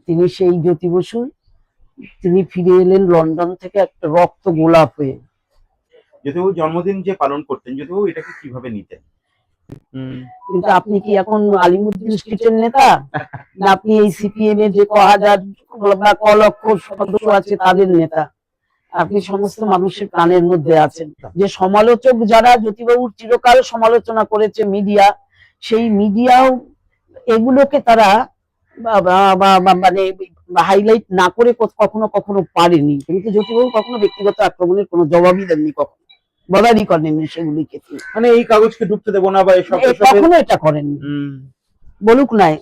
তিনি সেই জ্যোতি বসু, তিনি ফিরে এলেন লন্ডন থেকে একটা রক্ত গোলাপ হয়ে। জ্যোতিবাবু জন্মদিন যে পালন করতেন, জ্যোতিবাবু এটাকে কিভাবে নিতেন? কিন্তু আপনি কি এখন আলিমুদ্দিন স্ট্রিটের নেতা, না আপনি এই সিপিএম এর যে ক হাজার বা ক লক্ষ সদস্য আছে তাদের নেতা? আপনি সমস্ত মানুষের কানের মধ্যে আছেন। যে সমালোচক যারা জ্যোতিবাবুর চিরকাল সমালোচনা করেছে মিডিয়া, সেই মিডিয়াও এগুলোকে তারা মানে হাইলাইট না করে কখনো কখনো পারেনি। কিন্তু জ্যোতিবাবু কখনো ব্যক্তিগত আক্রমণের কোনো জবাবই দেননি, কখনো বলারই করেননি সেগুলিকে। মানে এই কাগজকে ঢুকতে দেবো না বা এসব কখনো এটা করেননি, বলুক নাই।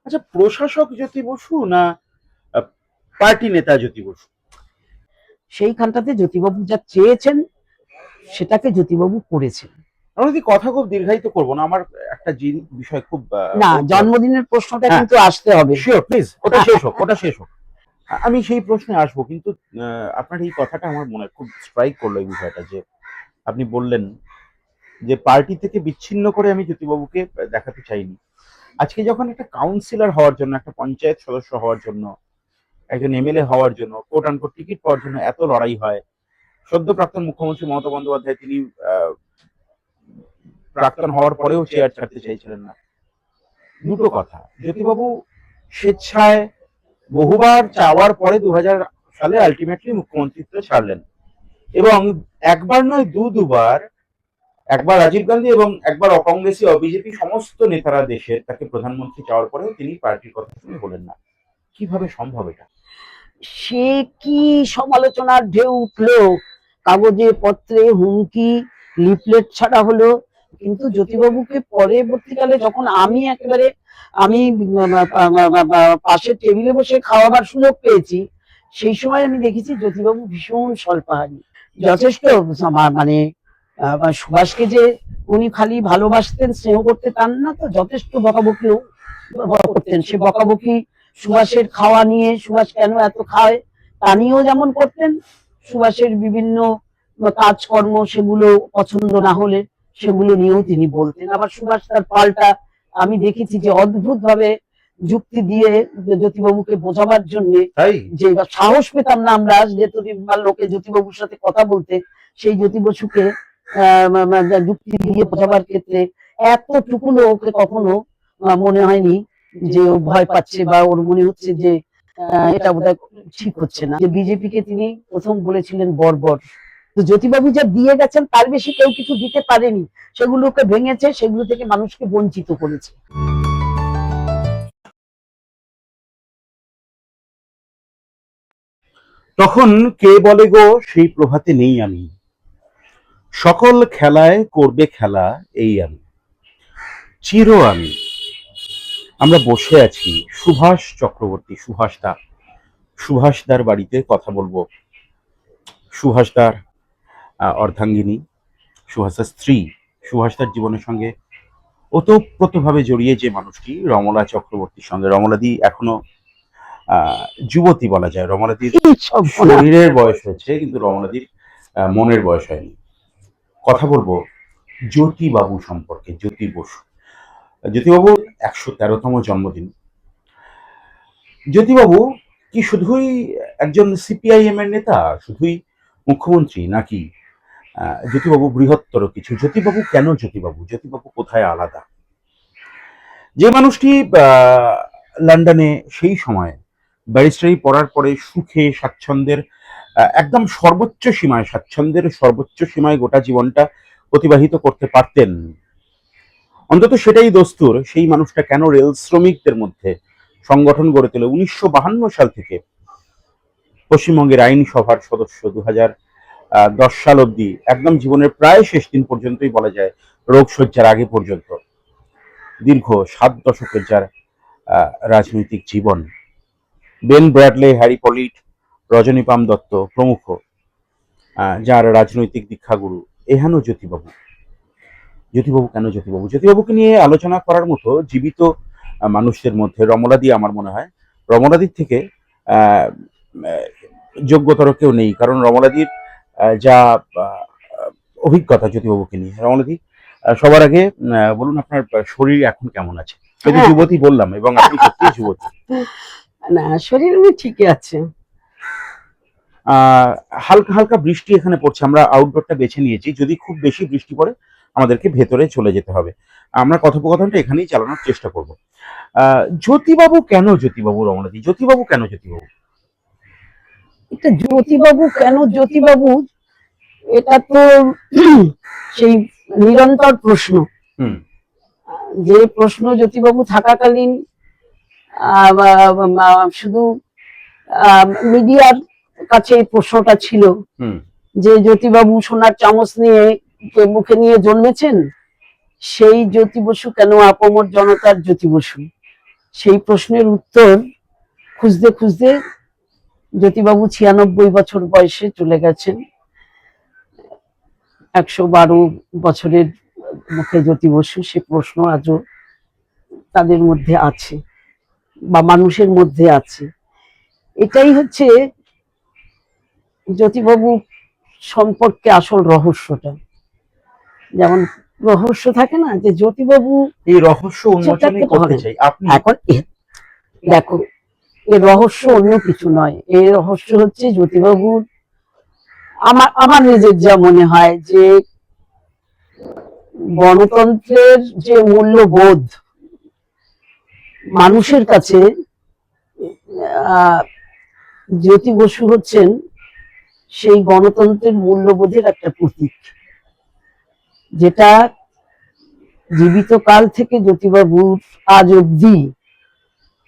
আচ্ছা, প্রশাসক জ্যোতি বসু না পার্টি নেতা জ্যোতি বসু? সেইখানটাতে জ্যোতিবাবু যা চেয়েছেন সেটাকে জ্যোতিবাবু করেছেন। আমরা যদি কথা খুব দীর্ঘায়িত করবো না, আমার একটা বিষয় খুব না, জন্মদিনের প্রশ্নটা কিন্তু আসতে হবে। শিওর, প্লিজ, ওটা শেষ হোক, ওটা শেষ হোক। আমি সেই প্রশ্নে আসবো, কিন্তু আপনার এই কথাটা আমার মনে খুব স্ট্রাইক করলো, এই বিষয়টা যে আপনি বললেন যে পার্টি থেকে বিচ্ছিন্ন করে আমি জ্যোতিবাবুকে দেখাতে চাইনি। আজকে যখন একটা কাউন্সিলর হওয়ার জন্য, একটা পঞ্চায়েত সদস্য হওয়ার জন্য, একজন এমএলএ হওয়ার জন্য, কোট আনকোট টিকিট পাওয়ার জন্য এত লড়াই হয়, সদ্য প্রাক্তন মুখ্যমন্ত্রী মমতা বন্দ্যোপাধ্যায় তিনি প্রাক্তন হওয়ার পরেও চেয়ার ছাড়তে চাইছিলেন না। দুটো কথা, জ্যোতিবাবু স্বেচ্ছায় বহুবার চাওয়ার পরে 2000 সালে আলটিমেটলি মুখ্যমন্ত্রীত্ব ছাড়লেন, এবং একবার নয় দুবার, একবার রাজীব গান্ধী এবং একবার অকংগ্রেসী বিজেপি সমস্ত নেতারা দেশের তাকে প্রধানমন্ত্রী চাওয়ার পরেও তিনি পার্টির কথা শুনে বলেন না। কিভাবে সম্ভব এটা? সে কি সমালোচনার ঢেউ উঠলো, কাগজে পত্রে হুমকি, লিফলেট ছাড়া হলো, কিন্তু জ্যোতিবাবুকে পরবর্তীকালে যখন আমি পাশের টেবিলে বসে খাওয়াবার সুযোগ পেয়েছি, সেই সময় আমি দেখেছি জ্যোতিবাবু ভীষণ স্বল্পাহারী, যথেষ্ট মানে সুভাষকে যে উনি খালি ভালোবাসতেন, স্নেহ করতে তার না, তো যথেষ্ট বকাবকিও করতেন। সে বকাবকি সুভাষের খাওয়া নিয়ে, সুভাষ কেন এত খায় তা নিয়েও যেমন করতেন, সুভাষের বিভিন্ন কাজকর্ম সেগুলো পছন্দ না হলে সেগুলো নিয়েও তিনি বলতেন। আবার সুভাষ তার পাল্টা আমি দেখেছি যে অদ্ভুত ভাবে যুক্তি দিয়ে জ্যোতিবাবুকে বোঝাবার জন্য, যে সাহস পেতাম না আমরা যে লোকে জ্যোতিবাবুর সাথে কথা বলতে, সেই জ্যোতি বসুকে যুক্তি দিয়ে বোঝাবার ক্ষেত্রে এতটুকু ওকে কখনো মনে হয়নি যে ও ভয় পাচ্ছে বা ওর মনে হচ্ছে যে এটা বোধহয় ঠিক হচ্ছে না। যে বিজেপিকে তিনি প্রথম বলেছিলেন বর্বর, তো জ্যোতিবাবু যা দিয়ে গেছেন তার বেশি কেউ কিছু দিতে পারেনি, সেগুলোকে ভেঙেছে, সেগুলো থেকে মানুষকে বঞ্চিত করেছে। তখন কে বলে গো সেই প্রভাতে নেই আমি, সকল খেলায় করবে খেলা এই আমি, চির আমি। আমরা বসে আছি সুভাষ চক্রবর্তী, সুভাষদার বাড়িতে কথা বলবো। সুভাষদার অর্ধাঙ্গিনী, সুভাষদার স্ত্রী, সুভাষদার জীবনের সঙ্গে ওতপ্রোতভাবে জড়িয়ে যে মানুষটি, রমলা চক্রবর্তীর সঙ্গে। রমলাদি এখনো যুবতী বলা যায়। রমলাদির শরীরের বয়স হয়েছে, কিন্তু রমলাদির মনের বয়স হয়নি। কথা বলবো জ্যোতিবাবু সম্পর্কে, জ্যোতি বসু। জ্যোতিবাবুর 113তম জন্মদিন। জ্যোতিবাবু কি শুধুই একজন সিপিআইএম এর নেতা, শুধুই মুখ্যমন্ত্রী, নাকি জ্যোতিবাবু বৃহত্তর কিছু? জ্যোতিবাবু কেন জ্যোতিবাবু? জ্যোতিবাবু কোথায় আলাদা? যে মানুষটি লন্ডনে সেই সময় ব্যারিস্টারি পড়ার পরে সুখে স্বাচ্ছন্দ্যের একদম সর্বোচ্চ সীমায়, স্বাচ্ছন্দ্যের সর্বোচ্চ সীমায় গোটা জীবনটা অতিবাহিত করতে পারতেন, অন্তত সেটাই দস্তুর, সেই মানুষটা কেন রেল শ্রমিকদের মধ্যে সংগঠন গড়ে তোলে 1952 সাল থেকে পশ্চিমবঙ্গের আইনসভার সদস্য 2010 সাল অব্দি, একদম জীবনের প্রায় শেষ দিন পর্যন্তই বলা যায়, রোগশয্যার আগে পর্যন্ত দীর্ঘ 7 দশকের যার রাজনৈতিক জীবন, Ben ব্র্যাডলে, Harry polit, Rajani Palme Dutta প্রমুখ যার রাজনৈতিক দীক্ষাগুরু, এহেন জ্যোতিবাবু। জ্যোতিবাবু কেন জ্যোতিবাবু? জ্যোতিবাবুকে নিয়ে আলোচনা করার মতো জীবিত মানুষদের মধ্যে রমলাদি আমার মনে হয় রমলাদির থেকে যোগ্যতর কেউ নেই, কারণ রমলাদির যা অভিজ্ঞতা জ্যোতিবাবুকে নিয়ে। রমলাদি, সবার আগে বলুন আপনার শরীর এখন কেমন আছে? যুবতী বললাম, এবং আপনি সত্যিই যুবতী। না, শরীর এমনি ঠিকই আছে। হালকা হালকা বৃষ্টি এখানে পড়ছে, আমরা আউটডোরটা বেছে নিয়েছি, যদি খুব বেশি বৃষ্টি পড়ে আমাদেরকে ভেতরে চলে যেতে হবে। আমরা কথোপকথনটা এখানেই চালানোর চেষ্টা করব। জ্যোতিবাবু কেন জ্যোতিবাবু, রমনাদি জ্যোতিবাবু কেন জ্যোতিবাবু? এটা জ্যোতিবাবু কেন জ্যোতিবাবু, এটা তো সেই নিরন্তর প্রশ্ন। হুম যে প্রশ্ন জ্যোতিবাবু থাকাকালীন শুধু মিডিয়ার কাছে এই প্রশ্নটা ছিল হুম যে জ্যোতিবাবু সোনার চামচ নিয়ে মুখে নিয়ে জন্মেছেন, সেই জ্যোতি বসু কেন আপামর জনতার জ্যোতি বসু? সেই প্রশ্নের উত্তর খুঁজতে খুঁজতে জ্যোতিবাবু 96 বছর বয়সে চলে গেছেন। 112 বছরের মুখে জ্যোতি বসু, সে প্রশ্ন আজও তাদের মধ্যে আছে বা মানুষের মধ্যে আছে। এটাই হচ্ছে জ্যোতিবাবু সম্পর্কে আসল রহস্যটা। যেমন রহস্য থাকে না যে জ্যোতিবাবু, এই রহস্য উন্মোচনই করতে চাই। আপনি এখন দেখো, এর রহস্য অন্য কিছু নয়, এর রহস্য হচ্ছে জ্যোতিবাবুর, আমার নিজের যা মনে হয় যে গণতন্ত্রের যে মূল্যবোধ মানুষের কাছে, জ্যোতি বসু হচ্ছেন সেই গণতন্ত্রের মূল্যবোধের একটা প্রতীক, যেটা জীবিত কাল থেকে জ্যোতিবাবুর আজ অব্দি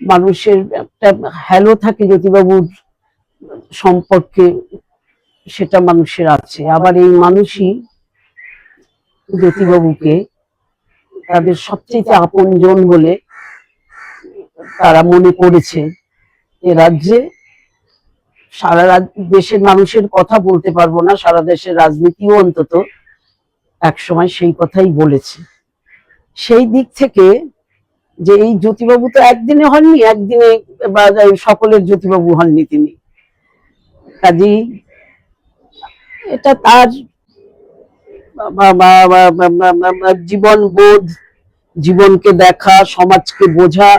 মানুষের একটা হ্যালো থাকে জ্যোতিবাবুর সম্পর্কে, সেটা মানুষের আছে। আবার এই মানুষই জ্যোতিবাবুকে তাদের সবচেয়ে আপনজন বলে তারা মনে করেছে। এ রাজ্যে সারা দেশের মানুষের কথা বলতে পারবো না, সারা দেশের রাজনীতিও অন্তত একসময় সেই কথাই বলেছে। সেই দিক থেকে যে এই জ্যোতিবাবু তো একদিনে হননি, একদিনে বা সকলের জ্যোতিবাবু হননি তিনি, কাজেই এটা তার জীবন বোধ, জীবনকে দেখা, সমাজকে বোঝা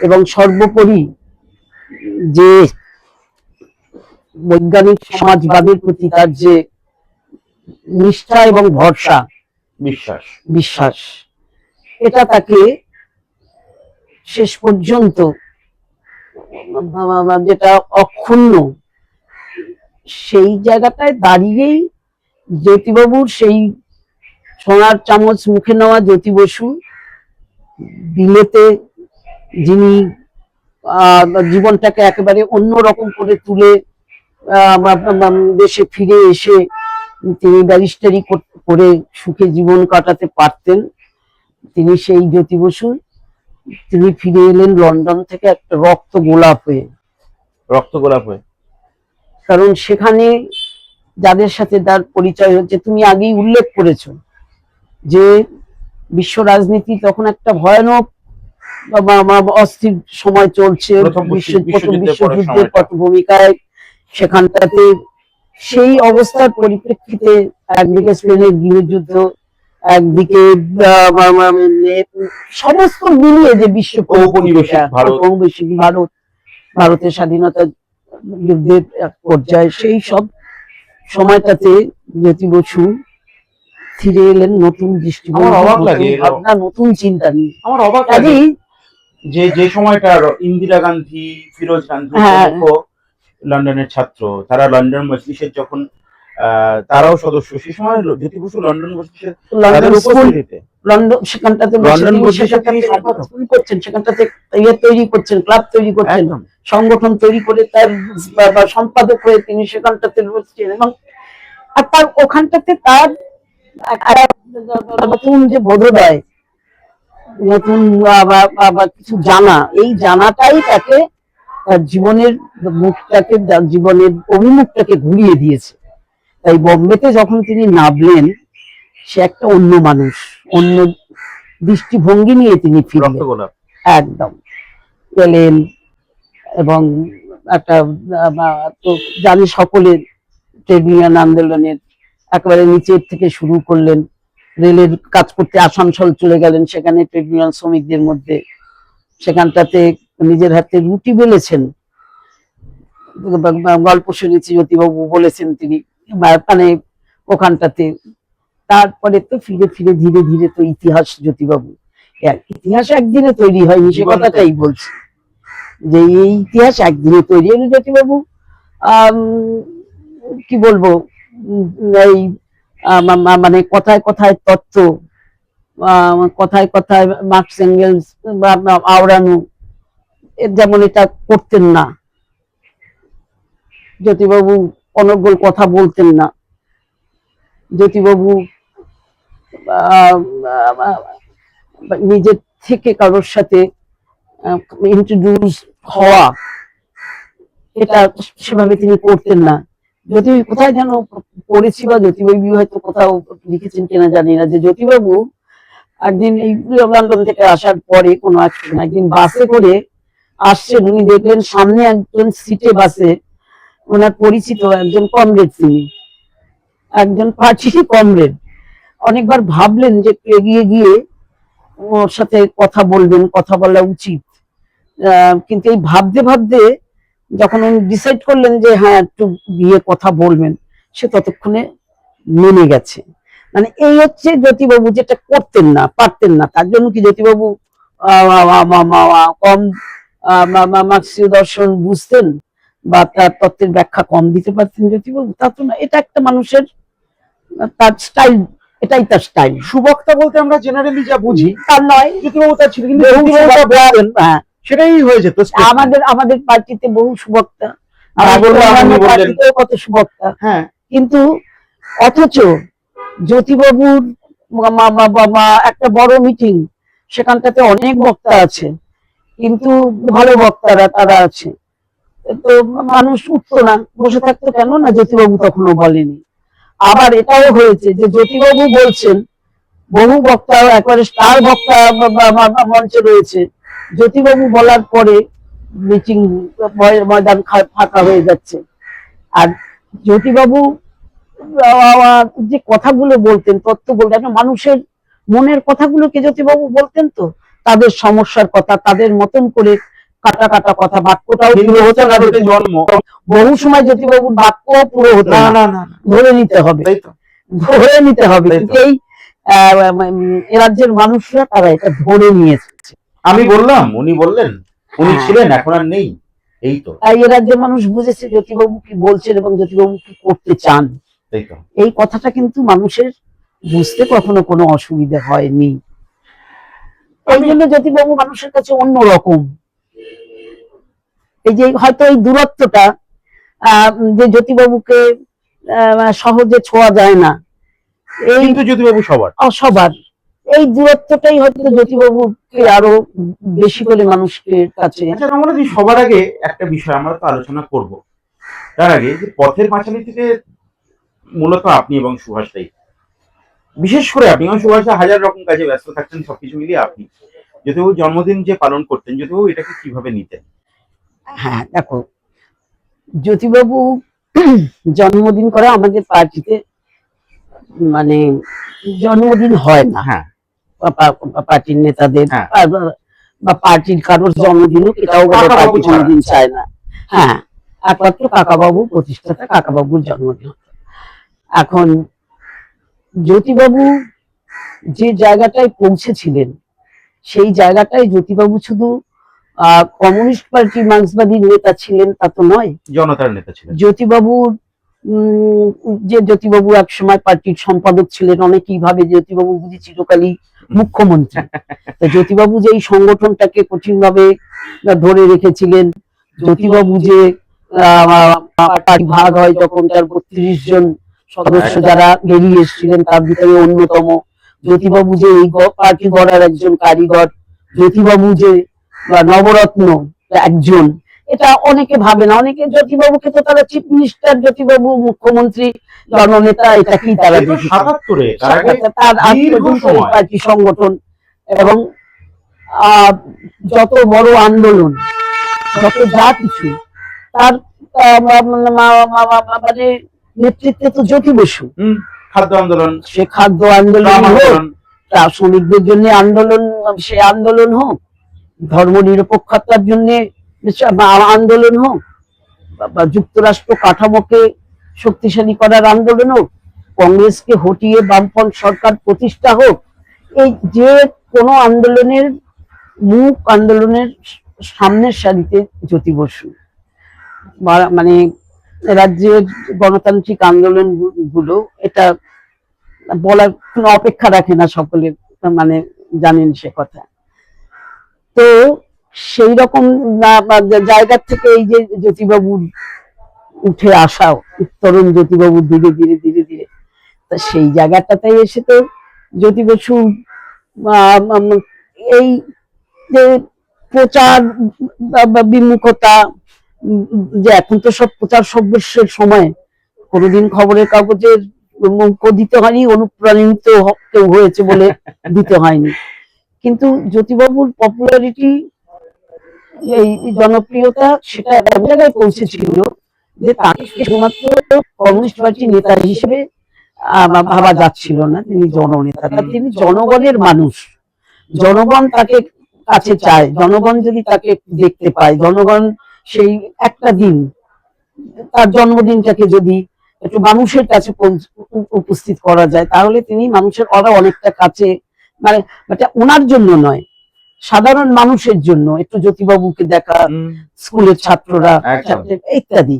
এবং সর্বোপরি যে বৈজ্ঞানিক সমাজবাদের প্রতি তার যে নিষ্ঠা এবং ভরসা, বিশ্বাস, এটা তাকে শেষ পর্যন্ত যেটা অক্ষুণ্ণ, সেই জায়গাটায় দাঁড়িয়েই জ্যোতিবাবুর সেই সোনার চামচ মুখে নেওয়া জ্যোতি বসু বিলেতে যিনি জীবনটাকে একেবারে অন্যরকম করে তুলে দেশে ফিরে এসে তিনি ব্যারিস্টারি করে সুখে জীবন কাটাতে পারতেন, তিনি সেই জ্যোতি বসু তিনি ফিরে এলেন লন্ডন থেকে একটা রক্ত গোলাপ হয়ে। কারণ সেখানে যাদের সাথে তার পরিচয় হচ্ছে, তুমি আগেই উল্লেখ করেছো যে বিশ্ব রাজনীতি তখন একটা ভয়ানক অস্থির সময় চলছে, প্রথম বিশ্বযুদ্ধের পটভূমিকায়। সেখানটাতে সেই অবস্থার পরিপ্রেক্ষিতে একদিকে স্পেনের গৃহযুদ্ধ, একদিকে সমস্ত মিলিয়ে যে বিশ্ব ঔপনিবেশিক ভারতের স্বাধীনতা যুদ্ধের এক পর্যায়ে, সেই সব সময়টাতে জ্যোতি বসু ফিরে এলেন নতুন দৃষ্টিভঙ্গি, ভাবনা, নতুন চিন্তা নিয়ে। আমার অবাক লাগে যে সময়টা ইন্দিরা গান্ধী, ফিরোজ গান্ধী লন্ডনের ছাত্র, তারা লন্ডন মজলিসের যখন তারাও সদস্য, সেই সময় জ্যোতি বসু লন্ডন মজলিসের সেখানটাতে সেখানটাতে তৈরি করছেন, ক্লাব তৈরি করছেন, সংগঠন তৈরি করে তার সম্পাদক হয়ে তিনি সেখানটাতে রয়েছেন। এবং আর তার ওখানটাতে তার নতুন যে বোধোদয়, নতুন কিছু জানা, এই জানাটাই তাকে তার জীবনের মুখটাকে, জীবনের অভিমুখটাকে ঘুরিয়ে দিয়েছে। তাই বোম্বেতে যখন তিনি নামলেন, সে একটা অন্য মানুষ, অন্য দৃষ্টিভঙ্গি নিয়ে তিনি ফিরলেন, একদম এলেন। এবং একটা তো জানি সকলের ট্রেড ইউনিয়ন আন্দোলনের একেবারে নিচের থেকে শুরু করলেন, রেলের কাজ করতে আসানসোল চলে গেলেন, সেখানে ট্রেড ইউনিয়ন শ্রমিকদের মধ্যে সেখানটাতে নিজের হাতে রুটি বেলেছেন, গল্প শুনেছি, জ্যোতিবাবু বলেছেন তিনি মানে ওখানটাতে। তারপরে তো ফিরে ফিরে ধীরে ধীরে তো ইতিহাস জ্যোতিবাবু, ইতিহাস একদিনে তৈরি হয়নি, সে কথাটাই বলছি, যে এই ইতিহাস একদিনে তৈরি হয়নি জ্যোতিবাবু। আহ কি বলবো, এই মানে কথায় কথায় তত্ত্ব, কথায় কথায় মার্কস এঙ্গেলস আওড়ানো, যেমন এটা করতেন না জ্যোতিবাবু। অনর্গল কথা বলতেন না জ্যোতিবাবু। নিজের থেকে কারোর সাথে ইন্ট্রোডিউস হওয়া, এটা সেভাবে তিনি করতেন না। জ্যোতি কোথায় যেন পড়েছি, বা জ্যোতিবাবু হয়তো কোথাও লিখেছেন কিনা জানি না, যে জ্যোতিবাবু একদিন এই লন্ডন থেকে আসার পরে কোনো একদিন বাসে করে আসছেন, উনি দেখলেন সামনে একজন সিটে বাসে ওনার পরিচিত একজন কমরেড, তিনি একজন পার্টি কমরেড। অনেকবার ভাবলেন যে এগিয়ে গিয়ে ওর সাথে কথা বলবেন, কথা বলা উচিত, কিন্তু এই ভাবতে ভাবতে যখন উনি ডিসাইড করলেন যে হ্যাঁ একটু গিয়ে কথা বলবেন, সে ততক্ষণে নেমে গেছে। মানে এই হচ্ছে জ্যোতিবাবু, যেটা করতেন না, পারতেন না। তার জন্য কি জ্যোতিবাবু কম মার্ক্সীয় দর্শন বুঝতেন বা তার তত্ত্বের ব্যাখ্যা কম দিতে পারতেন জ্যোতিবাবু? তা তো না। এটা একটা মানুষের তার স্টাইল, এটাই তার স্টাইল। সুবক্তা বলতে আমরা জেনারেলি যা বুঝি তার নয়, জ্যোতিবাবু তার ছিল, কিন্তু বহু সুবক্তা, হ্যাঁ, সেটাই হয়ে যেত। আমাদের পার্টিতে বহু সুবক্তা, বললেন কত সুবক্তা, হ্যাঁ, কিন্তু অথচ জ্যোতিবাবুর একটা বড় মিটিং, সেখানটাতে অনেক বক্তা আছে, কিন্তু ভালো বক্তারা তারা আছে, তো মানুষ উঠতো না, বসে থাকতো কেন না, জ্যোতিবাবু তখনও বলেনি। আবার এটাও হয়েছে যে জ্যোতিবাবু বলছেন, বহু বক্তা একবারে স্টার বক্তা মঞ্চে রয়েছে, জ্যোতিবাবু বলার পরে মিটিং ময়দান ফাঁকা হয়ে যাচ্ছে। আর জ্যোতিবাবু যে কথাগুলো বলতেন, তত্ত্ব বলতেন, মানুষের মনের কথাগুলোকে জ্যোতিবাবু বলতেন, তো তাদের সমস্যার কথা তাদের মতন করে কাটা কাটা কথা, বাক্যটাও পুরো হতো না। জন্ম বহু সময় জ্যোতিবাবুর বাক্য পুরো হতো না, ধরে নিতে হবে, ধরে নিতে হবে। এই এ রাজ্যের মানুষরা তারা এটা ধরে নিয়েছে। আমি বললাম, উনি বললেন, উনি ছিলেন, এখন আর নেই, এই তো। তাই এ রাজ্যের মানুষ বুঝেছে জ্যোতিবাবু কি বলছেন এবং জ্যোতিবাবু কি করতে চান। এই কথাটা কিন্তু মানুষের বুঝতে কখনো কোনো অসুবিধা হয়নি। এই জন্য জ্যোতিবাবু মানুষের কাছে অন্যরকম। এই যে হয়তো এই দূরত্বটা, যে জ্যোতিবাবুকে সহজে ছোঁয়া যায় না, এই কিন্তু জ্যোতিবাবু সবার এই দূরত্বটাই হয়তো জ্যোতিবাবুকে আরো বেশি করে মানুষের কাছে। আচ্ছা রমনাদি, সবার আগে একটা বিষয় আমরা তো আলোচনা করব, তার আগে যে পথের পাঁচালী থেকে মূলত আপনি এবং সুভাষটাই, বিশেষ করে আপনি এবং সুভাষ হাজার রকম কাজে ব্যস্ত থাকতেন, সবকিছু মিলিয়ে আপনি জ্যোতিবাবু জন্মদিন যে পালন করতেন, জ্যোতিবাবু এটাকে কিভাবে নিতেন? হ্যাঁ দেখো, জ্যোতিবাবু জন্মদিন করে আমাদের পার্টিতে, মানে জন্মদিন হয় না, হ্যাঁ, পার্টির নেতাদের হ্যাঁ, বা পার্টির কারোর জন্মদিন হোক, এটাও পার্টি জন্মদিন চায় না। হ্যাঁ, একমাত্র কাকাবাবু, প্রতিষ্ঠাতা কাকাবাবুর জন্মদিন। এখন জ্যোতিবাবু যে জায়গাটায় পৌঁছেছিলেন, সেই জায়গাটায় জ্যোতিবাবু শুধু কমিউনিস্ট পার্টি মার্ক্সবাদী নেতা ছিলেন তা তো নয়, জনতার নেতা ছিলেন জ্যোতিবাবুর। যে জ্যোতিবাবু এক সময় পার্টির সম্পাদক ছিলেন, অনেকেই ভাবে জ্যোতিবাবু বুঝি চিরকালই মুখ্যমন্ত্রী। তো জ্যোতিবাবু যে এই সংগঠনটাকে কঠিনভাবে ধরে রেখেছিলেন, জ্যোতিবাবু যে পার্টি ভাগ হয় যখন, তার 32 জন সদস্য যারা বেরিয়ে এসেছিলেন, তার ভিতরে অন্যতম জ্যোতিবাবু, যে এই পার্টি গড়ার একজন কারিগর, জ্যোতিবাবু যে নবরত্ন একজন, এটা অনেকে ভাবে না। অনেকে জ্যোতিবাবুকে তো তারা চিফ মিনিস্টার, জ্যোতিবাবু মুখ্যমন্ত্রী, জননেতা, এটাকেই তারা তার পার্টি সংগঠন। এবং যত বড় আন্দোলন, যত যা কিছু, তার মানে নেতৃত্বে তো জ্যোতি বসু। খাদ্য আন্দোলন, সে খাদ্য আন্দোলন হোক, শ্রমিকদের জন্য আন্দোলন, সে আন্দোলন হোক, ধর্ম নিরপেক্ষতার জন্য আন্দোলন হোক, বা যুক্তরাষ্ট্র কাঠামোকে শক্তিশালী করার আন্দোলন হোক, কংগ্রেসকে হটিয়ে বামফ্রন্ট সরকার প্রতিষ্ঠা হোক, এই যে কোনো আন্দোলনের আন্দোলনের সামনের সারিতে জ্যোতি বসু। মানে রাজ্যের গণতান্ত্রিক আন্দোলন গুলো এটা বলার কোনো অপেক্ষা রাখে না, সকলের মানে জানেন সে কথা। তো সেই রকম জায়গা থেকে এই যে জ্যোতিবাবুর উঠে আসা, তরুণ জ্যোতিবাবু ধীরে ধীরে ধীরে ধীরে, তা সেই জায়গাটাতে এসে তো জ্যোতি বসু এই যে প্রচার বিমুখতা, যে এখন তো সব প্রচার সর্বস্বের সময়, কোনোদিন খবরের কাগজের দিতে হয়নি, অনুপ্রাণিত কেউ হয়েছে বলে দিতে হয়নি, কিন্তু জ্যোতিবাবুর পপুলারিটি, এই জনপ্রিয়তা, সেটা এক জায়গায় পৌঁছেছিল যে তাকে শুধুমাত্র কমিউনিস্ট পার্টির নেতা হিসেবে ভাবা যাচ্ছিল না, তিনি জননেতা, তিনি জনগণের মানুষ। জনগণ তাকে কাছে চায়, জনগণ যদি তাকে দেখতে পায়, জনগণ সেই একটা দিন, তার জন্মদিনটাকে যদি একটু মানুষের কাছে উপস্থিত করা যায়, তাহলে তিনি মানুষের অনেকটা কাছে, মানে ওনার জন্য নয়, সাধারণ মানুষের জন্য একটু জ্যোতিবাবুকে দেখা, স্কুলের ছাত্ররা ইত্যাদি,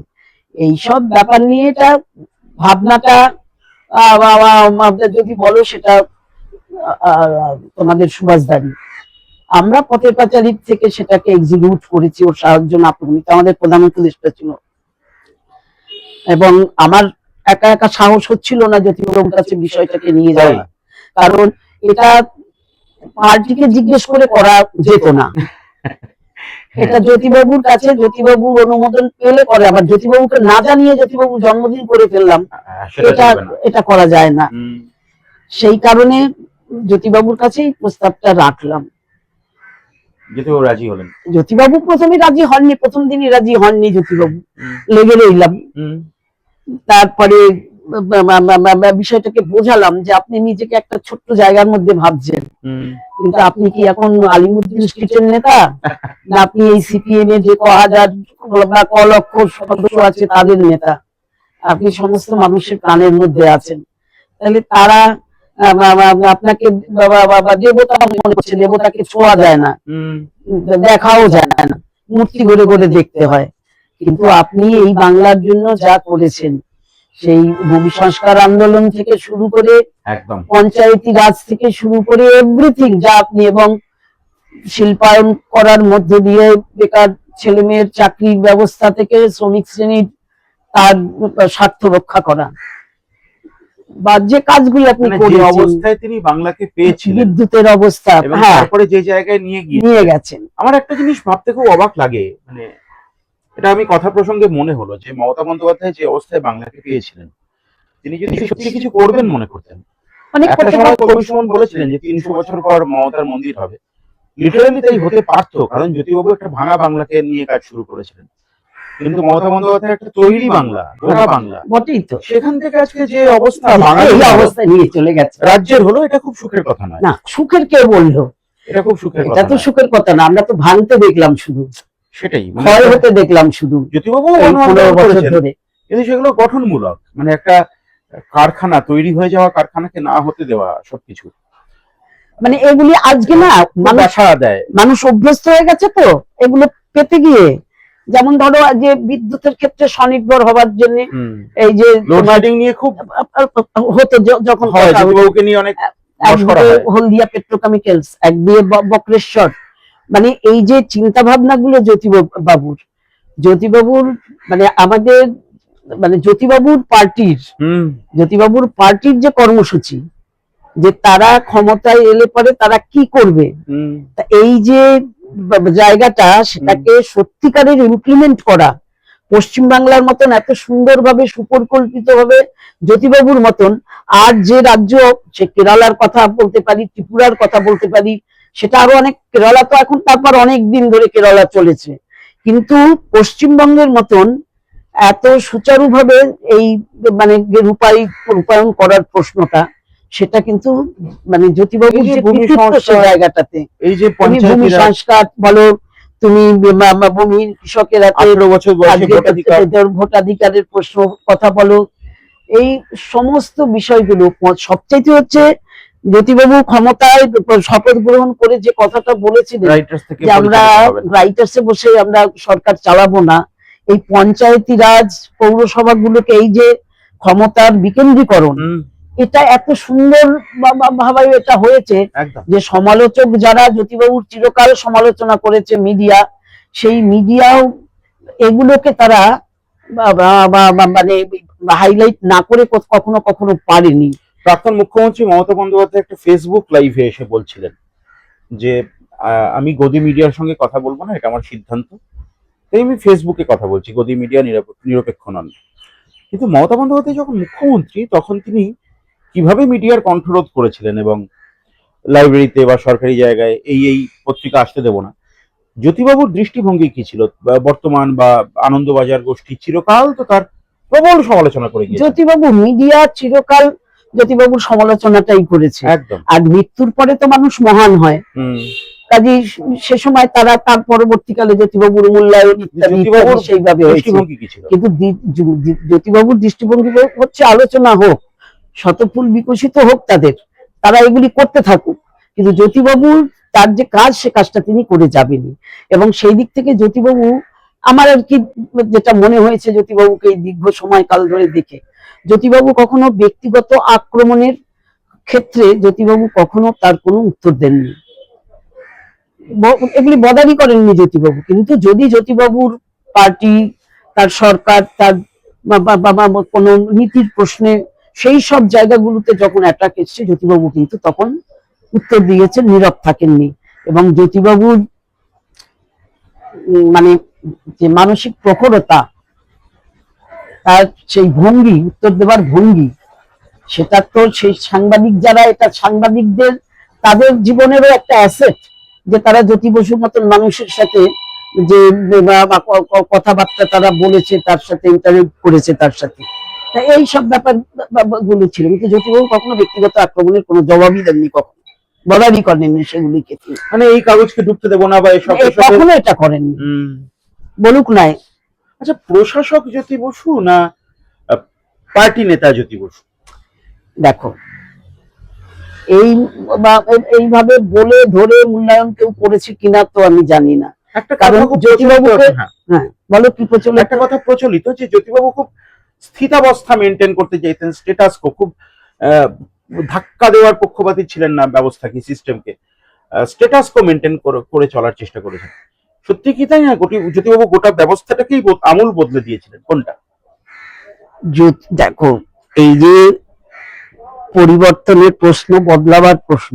এইসব ব্যাপার নিয়ে এটা ভাবনাটা যদি বলো সেটা তোমাদের সুভাষদারি, আমরা পথের পাঁচালী থেকে সেটাকে এক্সিকিউট করেছি, ওর সাহায্য না পাইনি, আমাদের প্রধান উপদেষ্টা ছিল, এবং আমার একা একা সাহস হচ্ছিল না জ্যোতিবাবুর কাছে বিষয়টাকে নিয়ে যাওয়া, কারণ এটা পার্টিকে জিজ্ঞেস করে করা যেত না, এটা জ্যোতিবাবুর কাছে, জ্যোতিবাবুর অনুমোদন পেলে করে, আবার জ্যোতিবাবুকে না জানিয়ে জ্যোতিবাবুর জন্মদিন করে ফেললাম, এটা করা যায় না। সেই কারণে জ্যোতিবাবুর কাছেই প্রস্তাবটা রাখলাম। জ্যোতিবাবু রাজি হলেন? জ্যোতিবাবু প্রথমে রাজি হননি, প্রথম দিনই রাজি হননি জ্যোতিবাবু, লেগে রইলাম। তারপরে বিষয়টাকে বোঝালাম যে আপনি নিজেকে একটা ছোট্ট জায়গার মধ্যে ভাবছেন, কিন্তু আপনি কি এখন আলিমুদ্দিন স্ট্রিটের নেতা, না আপনি এই সিপিএম এর যে ক লক্ষ সদস্য আছে তাদের নেতা, আপনি সমস্ত মানুষের প্রাণের মধ্যে আছেন, তাহলে তারা আপনাকে দেবতা মনে করছে, দেবতাকে ছোঁয়া যায় না, দেখাও যায় না, মূর্তি গড়ে গড়ে দেখতে হয়, কিন্তু আপনি এই বাংলার জন্য যা করেছেন, সেই ভূমি সংস্কার আন্দোলন থেকে শুরু করে একদম পঞ্চায়েতি রাজ থেকে শুরু করে এভরিথিং যা আপনি, এবং শিল্পায়ন করার মধ্য দিয়ে বেকার ছেলে মেয়ের চাকরির ব্যবস্থা থেকে শ্রমিক শ্রেণীর তার স্বার্থ রক্ষা করা, বা যে কাজগুলো আপনি যে অবস্থায় তিনি বাংলাকে পেয়েছিলেন, বিদ্যুতের অবস্থা, তারপরে যে জায়গায় নিয়ে গেছেন, আমার একটা জিনিস ভাবতে খুব অবাক লাগে, মানে এটা আমি কথা প্রসঙ্গে মনে হলো যে মমতা বন্দ্যোপাধ্যায় যে অবস্থায় বাংলাকে পেয়েছিলেন, তিনি যদি সত্যি কিছু করবেন মনে করতেন, একটা সময় কবি সুমন বলেছিলেন যে 300 বছর পর মমতার মন্দির হবে, লিটারালি তাই হতে পারতো, কারণ জ্যোতিবাবু একটা ভাঙা বাংলাকে নিয়ে কাজ শুরু করেছিলেন, কিন্তু মমতা বন্দ্যোপাধ্যায় একটা তৈরি বাংলা, গোটা বাংলা, বটেই তো, সেখান থেকে আজকে যে অবস্থা এই অবস্থায় নিয়ে চলে গেছে রাজ্যের হলো, এটা খুব সুখের কথা নয়। না, সুখের কে বললো? এটা খুব সুখের কথা, এটা তো সুখের কথা না, আমরা তো ভাঙতে দেখলাম শুধু, সেটাই ক্ষয় হতে দেখলাম শুধু জ্যোতিবাবু 15 বছর ধরে, কিন্তু সেগুলো গঠনমূলক, মানে একটা কারখানা তৈরি হয়ে যাওয়া, কারখানাকে না হতে দেওয়া, সবকিছু, মানে এগুলি আজকে না মানুষ অভ্যস্ত হয়ে গেছে, তো এগুলো পেতে গিয়ে, যেমন ধরো যে বিদ্যুতের ক্ষেত্রে স্বনির্ভর হবার জন্য এই যে লোডশেডিং নিয়ে খুব হতো, যখন নিয়ে অনেক হলদিয়া পেট্রোকেমিক্যালস, একদিকে বক্রেশ্বর, মানে এই যে চিন্তা ভাবনা গুলো জ্যোতিবাবুর মানে আমাদের মানে জ্যোতিবাবুর পার্টির যে কর্মসূচি, যে তারা ক্ষমতায় এলে পরে তারা কি করবে, এই যে জায়গাটা, সেটাকে সত্যিকারের ইমপ্লিমেন্ট করা, পশ্চিমবাংলার মতন এত সুন্দরভাবে সুপরিকল্পিত ভাবে জ্যোতিবাবুর মতন, আর যে রাজ্য, সে কেরালার কথা বলতে পারি, ত্রিপুরার কথা বলতে পারি, সেটা আরো অনেক, কেরালা তো এখন তারপর অনেক দিন ধরে কেরালা চলেছে, কিন্তু পশ্চিমবঙ্গের মতন এত সুচারুভাবে এই মানে রূপায়ণ করার প্রশ্নটা, সেটা কিন্তু মানে জ্যোতিবাবুর যে জায়গাটাতে, এই যে ভূমি সংস্কার বলো, তুমি ভূমিহীন কৃষকের হাতে 18 বছর বয়সে আজকে ভোটাধিকার। ভোটাধিকারের প্রশ্ন কথা বলো, এই সমস্ত বিষয়গুলো সবচাইতে হচ্ছে জ্যোতিবাবু ক্ষমতায় শপথ গ্রহণ করে যে কথাটা বলেছিলেন রাইটার্স থেকে যে আমরা পরিচালিত হবে না। রাইটার্সে বসে আমরা সরকার চালাবো না, এই পঞ্চায়েতি রাজ পৌরসভাগুলোকে এই যে ক্ষমতার বিকেন্দ্রীকরণ, হুম, এটা এত সুন্দর ভাবে এটা হয়েছে একদম। যে সমালোচক যারা জ্যোতিবাবুর চিরকাল সমালোচনা করেছে মিডিয়া, সেই মিডিয়াও এগুলোকে তারা মানে হাইলাইট না করে কখনো কখনো পারেনি। প্রাক্তন মুখ্যমন্ত্রী মমতা বন্দ্যোপাধ্যায় একটা ফেসবুক লাইভে এসে বলছিলেন যে আমি গদি মিডিয়ার সঙ্গে কথা বলবো না, এটা আমার সিদ্ধান্ত, তাই আমি ফেসবুকে কথা বলছি, গদি মিডিয়া নিরপেক্ষ নন। কিন্তু মমতা বন্দ্যোপাধ্যায় যখন মুখ্যমন্ত্রী তখন তিনি কিভাবে মিডিয়ার কণ্ঠরোধ করেছিলেন এবং লাইব্রেরিতে বা সরকারি জায়গায় এই পত্রিকা আসতে দেব না। জ্যোতিবাবুর দৃষ্টিভঙ্গি কি ছিল? বর্তমান বা আনন্দবাজার গোষ্ঠী চিরকাল তো তার প্রবল সমালোচনা করে গিয়েছে। জ্যোতিবাবু মিডিয়া চিরকাল জ্যোতিবাবুর সমালোচনাটাই করেছে, একদম। আর মৃত্যুর পরে তো মানুষ মহান হয়, কাজে সে সময় তারা তার পরবর্তীকালে জ্যোতিবাবুর মূল্যায়ন ইত্যাদি জ্যোতিবাবুর সেইভাবে হয়েছে। দৃষ্টিভঙ্গি কি ছিল? কিন্তু জ্যোতিবাবুর দৃষ্টিভঙ্গি হচ্ছে আলোচনা হোক, শতফুল বিকশিত হোক, তারা এগুলি করতে থাকুক, কিন্তু জ্যোতিবাবুর তার যে কাজ সে কাজটা তিনি করে যাবেনি। এবং সেই দিক থেকে জ্যোতিবাবু, আমার আর কি যেটা মনে হয়েছে জ্যোতিবাবুকে এই দীর্ঘ সময়কাল ধরে দেখে, জ্যোতিবাবু কখনো ব্যক্তিগত আক্রমণের ক্ষেত্রে জ্যোতিবাবু কখনো তার কোনো উত্তর দেননি, এগুলি বদারি করেননি জ্যোতিবাবু। কিন্তু যদি জ্যোতিবাবুর পার্টি, তার সরকার, তার কোনো নীতির প্রশ্নে সেই সব জায়গাগুলোতে যখন অ্যাটাক এসছে, জ্যোতিবাবু কিন্তু তখন উত্তর দিয়েছেন, নীরব থাকেননি। এবং জ্যোতিবাবুর মানে যে মানসিক প্রখরতা, তার সেই ভঙ্গি, উত্তর দেওয়ার ভঙ্গি, সেটা তো সেই সাংবাদিক যারা, এটা সাংবাদিকদের তাদের জীবনেরও একটা অ্যাসেট যে তারা জ্যোতি বসুর মতন মানুষের সাথে যে কথাবার্তা তারা বলেছে, তার সাথে ইন্টারভিউ করেছে, তার সাথে এই সব ব্যাপার গুলো ছিল। কিন্তু জ্যোতিবাবু কখনো ব্যক্তিগত আক্রমণের কোনো জবাবই দেননি, কখনো বদারি করেননি সেগুলিকে, মানে এই কাগজকে ঢুকতে দেবো না বা এসব কখনো এটা করেননি, বলুক নাই। আচ্ছা, প্রশাসক জ্যোতি বসু না পার্টি নেতা জ্যোতি বসু? দেখো, এইভাবে বলে ধরে মূল্যায়ন কেউ করেছে কিনা তো আমি জানি না। একটা কারণ জ্যোতিবাবুকে, হ্যাঁ বলো কি প্রচলিত? একটা কথা প্রচলিত যে জ্যোতিবাবু খুব স্থিতাবস্থা মেনটেন করতে চাইতেন, স্ট্যাটাস কো, খুব ধাক্কা দেওয়ার পক্ষপাতী ছিলেন না ব্যবস্থাকে, সিস্টেমকে, স্ট্যাটাস কো মেনটেন করে চলার চেষ্টা করেছেন। সত্যি কি তাই না? জ্যোতিবাবু গোটা ব্যবস্থাটাকেই আমূল বদলে দিয়েছিলেন, কোনটা? দেখো, এই যে পরিবর্তনের প্রশ্ন, বদলাবার প্রশ্ন,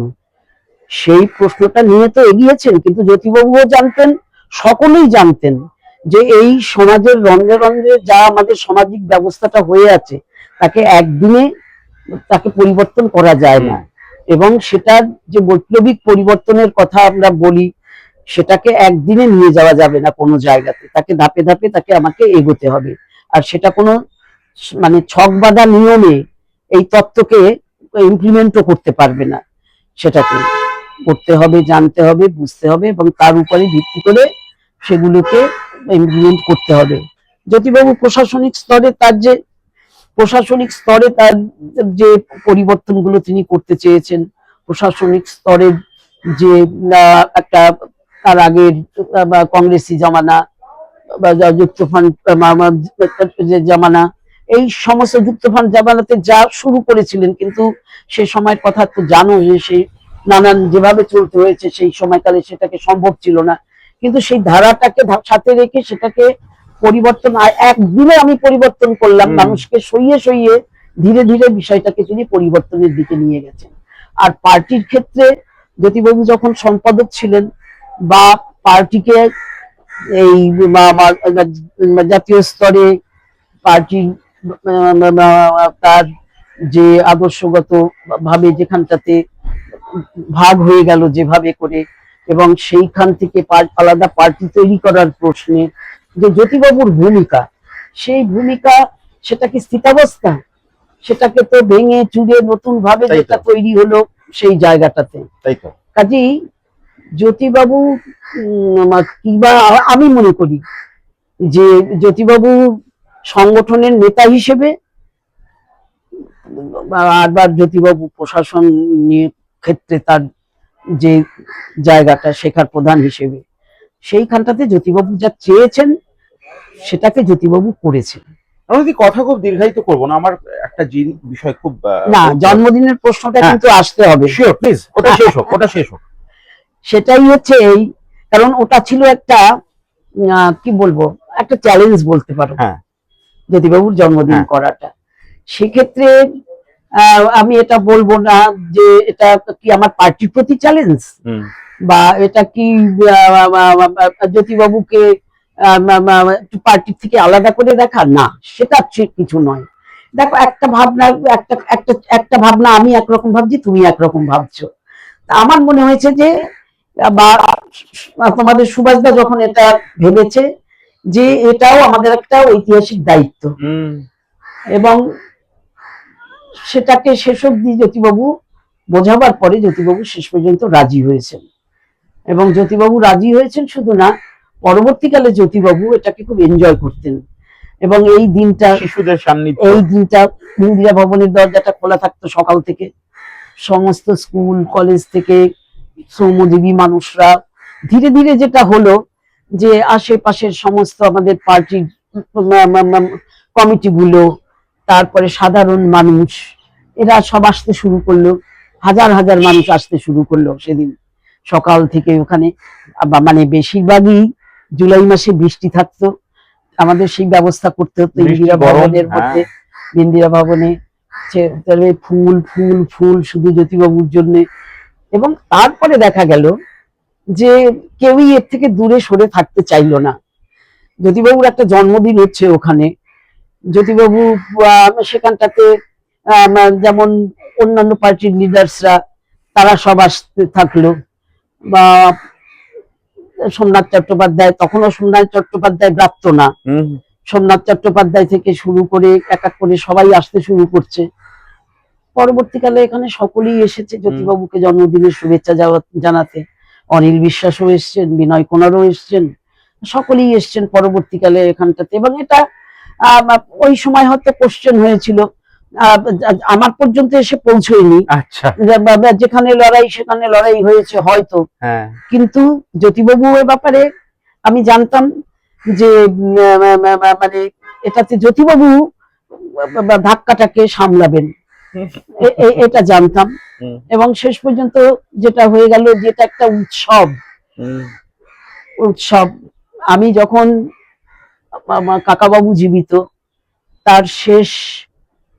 সেই প্রশ্নটা নিয়ে তো এগিয়েছেন, কিন্তু জ্যোতিবাবুও জানতেন, সকলেই জানতেন যে এই সমাজের রন্ধ্রে রন্ধ্রে যা আমাদের সামাজিক ব্যবস্থাটা হয়ে আছে, তাকে একদিনে তাকে পরিবর্তন করা যায় না। এবং সেটার যে বৈপ্লবিক পরিবর্তনের কথা আমরা বলি, সেটাকে একদিনে নিয়ে যাওয়া যাবে না কোনো জায়গাতে, তাকে ধাপে ধাপে তাকে আমাকে এগোতে হবে। আর সেটা কোনো মানে ছক বাঁধা নিয়মে এই তত্ত্বকে ইমপ্লিমেন্টও করতে পারবে না, সেটাকে করতে হবে, জানতে হবে, বুঝতে হবে, এবং তার উপরে ভিত্তি করে সেগুলোকে ইমপ্লিমেন্ট করতে হবে। জ্যোতিবাবু প্রশাসনিক স্তরে তার যে পরিবর্তনগুলো তিনি করতে চেয়েছেন, প্রশাসনিক স্তরের যে একটা তার আগের কংগ্রেসি জামানা বা যুক্তফ্রন্ট যে জামানা, এই সমস্ত যুক্তফ্রন্ট জামানাতে যা শুরু করেছিলেন, কিন্তু সে সময়ের কথা তো জানো যে সেই নানান যেভাবে চলতে হয়েছে, সেই সময়কালে সেটাকে সম্ভব ছিল না। কিন্তু সেই ধারাটাকে সাথে রেখে সেটাকে পরিবর্তন, একদিনে আমি পরিবর্তন করলাম, মানুষকে সইয়ে সইয়ে ধীরে ধীরে বিষয়টাকে তিনি পরিবর্তনের দিকে নিয়ে গেছেন। আর পার্টির ক্ষেত্রে জ্যোতিবাবু যখন সম্পাদক ছিলেন বা পার্টিকে এই জাতীয় স্তরে পার্টির তার যে আদর্শগত ভাবে যেখানটাতে ভাগ হয়ে গেল যেভাবে করে, এবং সেইখান থেকে আলাদা পার্টি তৈরি করার প্রশ্নে যে জ্যোতিবাবুর ভূমিকা, সেই ভূমিকা, সেটা কি স্থিতাবস্থা? সেটাকে তো ভেঙে চুরে নতুন ভাবে যেটা তৈরি হলো সেই জায়গাটাতে। তাই তো। কাজেই জ্যোতিবাবু কিংবা আমি মনে করি যে জ্যোতিবাবু সংগঠনের নেতা হিসেবে আরবার জ্যোতিবাবু প্রশাসন নিয়ে ক্ষেত্রে তার যে জায়গাটা শেখার প্রধান হিসেবে সেইখানটাতে জ্যোতিবাবু যা চেয়েছেন সেটাকে জ্যোতিবাবু করেছেন। আমরা যদি কথা খুব দীর্ঘায়িত করবো না, আমার একটা বিষয় খুব না, জন্মদিনের প্রশ্নটা কিন্তু আসতে হবে। শিওর, প্লিজ, ওটা শেষ হোক, ওটা শেষ হোক। সেটাই হচ্ছে এই, কারণ ওটা ছিল একটা কি বলবো, একটা চ্যালেঞ্জ বলতে পারো জ্যোতিবাবুর জন্মদিন করাটা। সেক্ষেত্রে আমি এটা বলবো না যে এটা কি আমার পার্টির প্রতি চ্যালেঞ্জ, বা এটা কি জ্যোতিবাবুকে পার্টির থেকে আলাদা করে দেখা, না সেটা কিছু নয়। দেখো, একটা ভাবনা একটা ভাবনা আমি একরকম ভাবছি, তুমি একরকম ভাবছো। আমার মনে হয়েছে যে, বা তোমাদের সুভাষদা যখন এটা ভেবেছে যে এটাও আমাদের একটা ঐতিহাসিক দায়িত্ব, এবং সেটাকে শেষ অব্দি জ্যোতিবাবু বোঝাবার পরে জ্যোতিবাবু শেষ পর্যন্ত রাজি হয়েছেন। এবং জ্যোতিবাবু রাজি হয়েছেন শুধু না, পরবর্তীকালে জ্যোতিবাবু এটাকে খুব এনজয় করতেন। এবং এই দিনটা, শিশুদের সান্নিধ্য, এই দিনটা ইন্দিরা ভবনের দরজাটা খোলা থাকতো সকাল থেকে, সমস্ত স্কুল কলেজ থেকে শ্রমজীবী মানুষরা, ধীরে ধীরে যেটা হলো যে আশেপাশের সমস্ত আমাদের পার্টির কমিটিগুলো, তারপরে সাধারণ মানুষ, এরা সব আসতে শুরু করলো। হাজার হাজার মানুষ আসতে শুরু করলো সেদিন সকাল থেকে ওখানে। মানে বেশিরভাগই জুলাই মাসে বৃষ্টি থাকতো, আমাদের সেই ব্যবস্থা করতে হতো ইন্দিরা ভবনের মধ্যে। ইন্দিরা ভবনে ফুল ফুল ফুল শুধু জ্যোতিবাবুর জন্য। এবং তারপরে দেখা গেল যে কেউই এর থেকে দূরে সরে থাকতে চাইলো না। জ্যোতিবাবুর একটা জন্মদিন হচ্ছে ওখানে, জ্যোতিবাবু সেখানটাতে যেমন অন্যান্য পার্টির লিডার্সরা তারা সব আসতে থাকলো, বা সোমনাথ চট্টোপাধ্যায়, তখনও সোমনাথ চট্টোপাধ্যায় ব্রাত্য না, সোমনাথ চট্টোপাধ্যায় থেকে শুরু করে এক এক করে সবাই আসতে শুরু করছে। পরবর্তীকালে এখানে সকলেই এসেছে জ্যোতিবাবুকে জন্মদিনের শুভেচ্ছা জানাতে। অনিল বিশ্বাসও এসছেন, বিনয় কুমারও এসছেন, সকলেই এসছেন পরবর্তীকালে এখানটাতে। এবং এটা ওই সময় হয়তো কোশ্চেন হয়েছিল, আমার পর্যন্ত এসে পৌঁছয়নি। আচ্ছা, যেখানে লড়াই সেখানে লড়াই হয়েছে হয়তো, কিন্তু জ্যোতিবাবু এ ব্যাপারে আমি জানতাম যে মানে এটাতে জ্যোতিবাবু ধাক্কাটাকে সামলাবেন, এটা জানতাম। এবং শেষ পর্যন্ত যেটা হয়ে গেল, যেটা একটা উৎসব, উৎসব। আমি যখন কাকাবাবু জীবিত, তার শেষ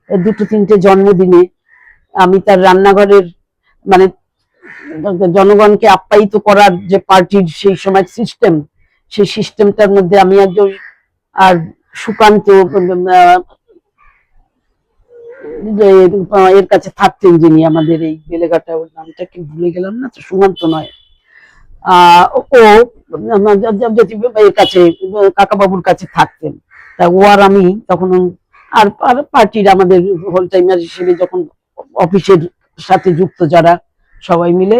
দুটো তিনটে জন্মদিনে আমি তার রান্নাঘরের, মানে জনগণকে আপ্যায়িত করার যে পার্টির সেই সময় সিস্টেম, সেই সিস্টেমটার মধ্যে আমি একজন আর সুকান্ত এর কাছে থাকতেন, যিনি আমাদের এই বেলেঘাটা, ওর নামটা কি ভুলে গেলাম না তো, সুকান্ত নয়, ও এর কাছে, কাকাবাবুর কাছে থাকতেন। তা ও আর আমি তখন, আর পার্টির আমাদের হোল টাইমার হিসেবে যখন অফিসের সাথে যুক্ত যারা, সবাই মিলে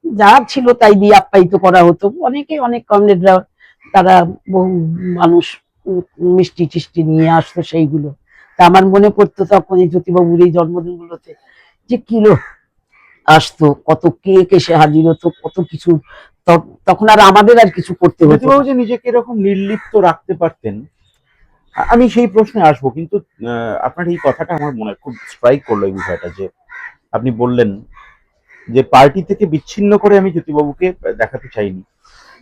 যা ছিল তাই দিয়ে আপ্যায়িত করা হতো। অনেকে, অনেক কমরেডরা, তারা বহু মানুষ মিষ্টি টিষ্টি নিয়ে আসতো সেইগুলো। তা আমার মনে পড়তো তখন এই জ্যোতিবাবুর এই জন্মদিনগুলোতে যে কিলো আসতো, কত কেক এসে হাজির হতো, কত কিছু। তখন আর আমাদের আর কিছু করতে হতো না। যে নিজেকে এরকম নির্লিপ্ত রাখতে পারতেন, আমি সেই প্রশ্নে আসবো। কিন্তু আপনার এই কথাটা আমার মনে খুব স্ট্রাইক করলো, এই বিষয়টা যে আপনি বললেন যে পার্টি থেকে বিচ্ছিন্ন করে আমি জ্যোতিবাবুকে দেখাতে চাইনি।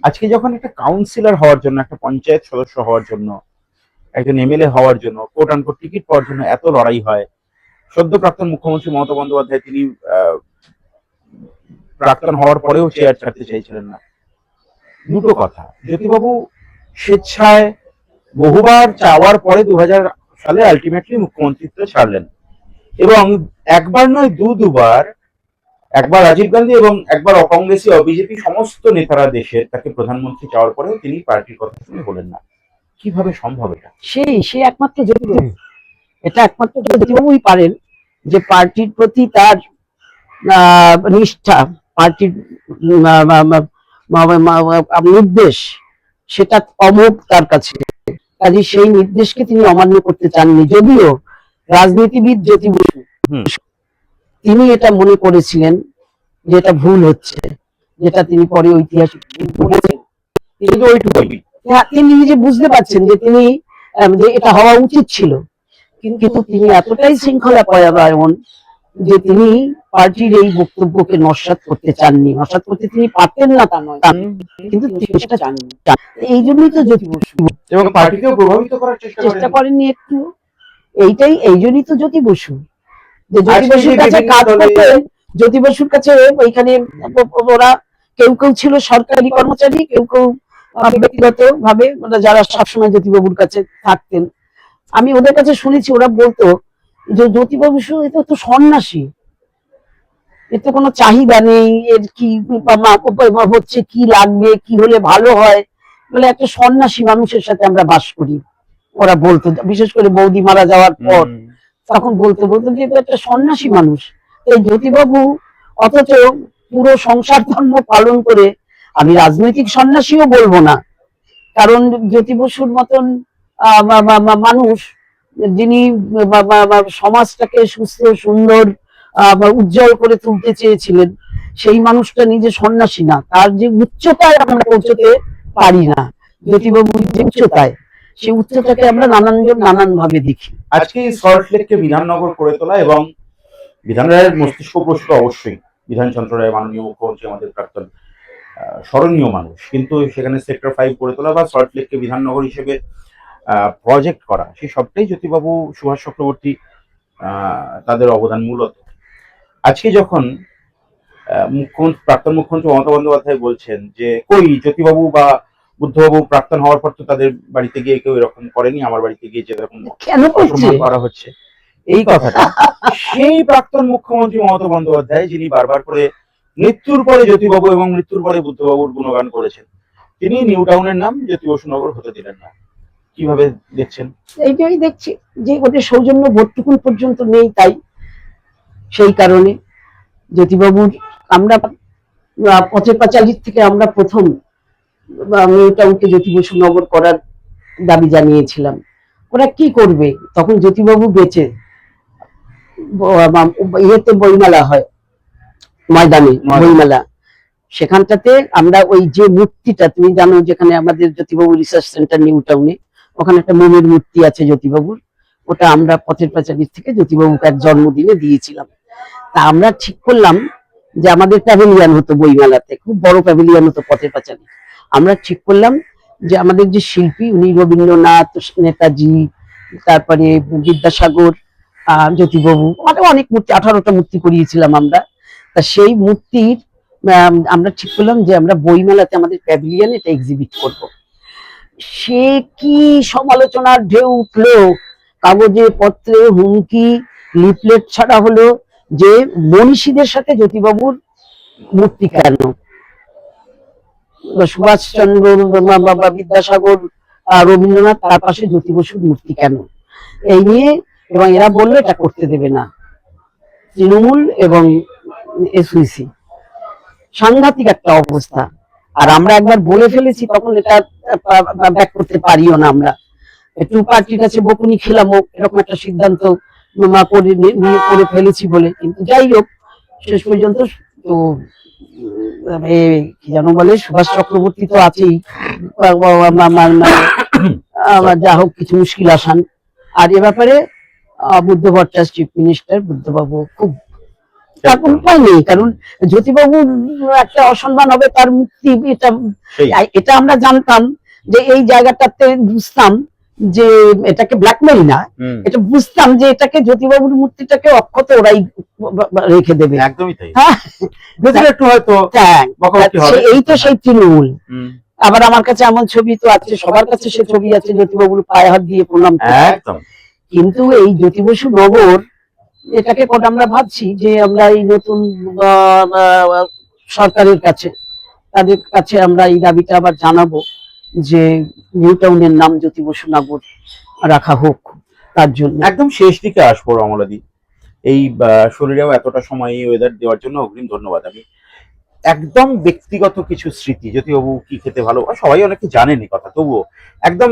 আজকে যখন একটা কাউন্সিলর হওয়ার জন্য, একটা পঞ্চায়েত সদস্য হওয়ার জন্য, একজন এমএলএ হওয়ার জন্য, কোট আনকোট টিকিট পাওয়ার জন্য এত লড়াই হয়, সদ্য প্রাক্তন মুখ্যমন্ত্রী মমতা বন্দ্যোপাধ্যায়, তিনি প্রাক্তন হওয়ার পরেও চেয়ার ছাড়তে চাইছিলেন না। দুটো কথা, জ্যোতিবাবু স্বেচ্ছায় বহুবার চাওয়ার পরে 2000 সালে আলটিমেটলি মুখ্যমন্ত্রীত্ব ছাড়লেন, এবং একবার নয় দুবার, একবার রাজীব গান্ধী এবং একবার কংগ্রেসি ও বিজেপি সমস্ত নেতারা দেশের তাকে প্রধানমন্ত্রী চাওয়ার পরেও তিনি পার্টির কথা শুনে বলেন না। কিভাবে সম্ভব এটা? সে একমাত্র জ্যোতিবাবু, এটা একমাত্র জ্যোতিবাবুই পারেন যে পার্টির প্রতি তার নিষ্ঠা, পার্টির নির্দেশ, সেটা অমোঘ তার কাছে। কাজে সেই নির্দেশকে তিনি অমান্য করতে চাননি। যদিও রাজনীতিবিদ জ্যোতি বসু হুম। তিনি এটা মনে করেছিলেন যে এটা ভুল হচ্ছে, যেটা তিনি পরে ঐতিহাসিক বলেছেন। শুধু ওইটুকুই। তিনি নিজে বুঝতে পারছেন যে তিনি যে এটা হওয়া উচিত ছিল, কিন্তু তিনি এতটাই শৃঙ্খলা পরায়ণ যে তিনি পার্টির এই বক্তব্যকে নস্যাৎ করতে চাননি। নস্যাৎ করতে তিনি পারতেন না তা নয়, কিন্তু তিনি সেটা চাননি। এই জন্যই তো জ্যোতি বসু এবং পার্টিকেও প্রভাবিত করার চেষ্টা করেননি একটু। এই জন্যই তো জ্যোতি বসু, যে জ্যোতি আজকে বসুর যে কাছে বিভিন্ন কাজ দলে- করতেন। জ্যোতি বসুর কাছে ওইখানে ওরা কেউ কেউ ছিল সরকারি কর্মচারী, কেউ কেউ ব্যক্তিগত ভাবে যারা সবসময় জ্যোতিবাবুর কাছে থাকতেন। আমি ওদের কাছে শুনেছি, ওরা বলতো যে জ্যোতিবাবু এ তো সন্ন্যাসী, এর তো কোনো চাহিদা নেই, এর কি হচ্ছে, কি লাগবে, কি হলে ভালো হয়, বলে একটা সন্ন্যাসী মানুষের সাথে আমরা বাস করি। ওরা বলতো, বিশেষ করে বৌদি মারা যাওয়ার পর তখন বলতো যে এটা একটা সন্ন্যাসী মানুষ। এই জ্যোতিবাবু অথচ পুরো সংসার ধর্ম পালন করে, আমি রাজনৈতিক সন্ন্যাসীও বলবো না, কারণ জ্যোতি বসুর মতন মানুষ যিনি সমাজটাকে সুস্থ সুন্দর উজ্জ্বল করে তুলতে চেয়েছিলেন, সেই মানুষটা নিজে সন্ন্যাসী না। তার যে উচ্চতায় আমরা পৌঁছতে পারি না, জ্যোতিবাবুর যে উচ্চতায়, সেই উচ্চতাকে আমরা নানানজন নানান ভাবে দেখি। আজকে সল্ট লেককে বিধাননগর করে তোলা এবং বিধান রায়ের মস্তিষ্ক প্রসূত অবশ্যই বিধানচন্দ্র রায় মাননীয় মুখ্যমন্ত্রী, আমাদের প্রাক্তন স্মরণীয় মানুষ, কিন্তু সেখানে সেক্টর 5 করে তোলা বা সল্ট লেককে বিধাননগর হিসেবে প্রজেক্ট করা, সেই সবটাই জ্যোতিবাবু, সুভাষ চক্রবর্তী তাদের অবদান। মূলত আজকে যখন প্রাক্তন মুখ্যমন্ত্রী মমতা বন্দ্যোপাধ্যায় বলছেন যে কই জ্যোতিবাবু বা বুদ্ধবাবু প্রাক্তন হওয়ার পর তো তাদের বাড়িতে গিয়ে কেউ এরকম করেনি, আমার বাড়িতে গিয়ে যেরকম কেন অসম্মান করা হচ্ছে, এই কথাটা সেই প্রাক্তন মুখ্যমন্ত্রী মমতা বন্দ্যোপাধ্যায়, যিনি বারবার করে মৃত্যুর পরে জ্যোতিবাবু এবং মৃত্যুর পরে বুদ্ধবাবুর গুণগান করেছেন, তিনি নিউ টাউনের নাম জ্যোতি বসুনগর হতে দিলেন না। কিভাবে দেখছেন? এইটাই দেখছি যে ওদের সৌজন্য ভোটটুকুন পর্যন্ত নেই, তাই সেই কারণে জ্যোতিবাবুর আমরা পথের পাঁচালীর থেকে আমরা প্রথম নিউ টাউনকে জ্যোতি বসু নগর করার দাবি জানিয়েছিলাম। ওরা কি করবে, তখন জ্যোতিবাবু বেঁচে ইয়েতে বইমেলা হয়, ময়দানে বইমেলা, সেখানটাতে আমরা ওই যে মূর্তিটা তুমি জানো, যেখানে আমাদের জ্যোতিবাবু রিসার্চ সেন্টার নিউ টাউনে, ওখানে একটা মোমের মূর্তি আছে জ্যোতিবাবুর, ওটা আমরা পথের পাঁচালীর থেকে জ্যোতিবাবুকে এক জন্মদিনে দিয়েছিলাম। তা আমরা ঠিক করলাম যে আমাদের প্যাভিলিয়ন হতো বইমেলাতে, খুব বড় প্যাভিলিয়ন হতো পথের পাঁচালী। আমরা ঠিক করলাম যে আমাদের যে শিল্পী, উনি রবীন্দ্রনাথ, নেতাজি, তারপরে বিদ্যাসাগর, জ্যোতিবাবু, অনেক মূর্তি, 18টা মূর্তি করিয়েছিলাম আমরা। তা সেই মূর্তির আমরা ঠিক করলাম যে আমরা বইমেলাতে আমাদের প্যাভিলিয়ন এটা এক্সিবিট করব। সে কি সমালোচনার ঢেউ উঠলো, কাগজে পত্রে হুমকি, লিফলেট ছাড়া হলো যে মনীষীদের সাথে জ্যোতিবাবুর মূর্তি কেন, সুভাষচন্দ্র, বিদ্যাসাগর, রবীন্দ্রনাথ, তার পাশে জ্যোতি বসুর মূর্তি কেন, এই নিয়ে। এবং এরা বললো এটা করতে দেবে না, তৃণমূল এবং এসইসি। সাংঘাতিক একটা অবস্থা। আর আমরা একবার বলে ফেলেছি, তখন এটা ব্যাক করতে পারিও না। আমরা একটু পার্টির কাছে বকুনি খেলাম, এরকম একটা সিদ্ধান্ত করে ফেলেছি বলে। কিন্তু যাই হোক, শেষ পর্যন্ত তো কি যেন বলে, সুভাষ চক্রবর্তী তো আছেই, যা হোক কিছু মুশকিল আসান। আর এ ব্যাপারে বুদ্ধ ভট্টাচার্য চিফ মিনিস্টার, বুদ্ধবাবু খুব, তার কোনো উপায় নেই, কারণ জ্যোতিবাবু একটা অসম্মান হবে তার মুক্তি। এটা আমরা জানতাম যে এই জায়গাটাতে, বুঝতাম যে এটাকে ব্ল্যাকমেইল না, এটা বুঝতাম যে এটাকে জ্যোতিবাবুর মূর্তিটাকে অক্ষত ওরাই রেখে দেবে। একদমই তাই। একটু হয়তো এই তো সেই তৃণমূল। আবার আমার কাছে এমন ছবি তো আছে, সবার কাছে সে ছবি আছে, জ্যোতিবাবুর পায়ে হাত দিয়ে প্রণাম। কিন্তু এই জ্যোতি বসু নগর, এটাকে আমরা ভাবছি যে আমরা এই নতুন সরকারের কাছে, তাদের কাছে আমরা এই দাবিটা আবার জানাবো যে নিউ টাউনের নাম জ্যোতি বসু নগর রাখা হোক। তার জন্য একদম শেষ দিকে আসবো রমলাদি, এই শরীরেও এতটা সময় ওয়েদার দেওয়ার জন্য অগ্রিম ধন্যবাদ। আমি একদম ব্যক্তিগত কিছু স্মৃতি, জ্যোতিবাবু কি খেতে ভালো, সবাই অনেকে জানেন এই কথা, তবুও একদম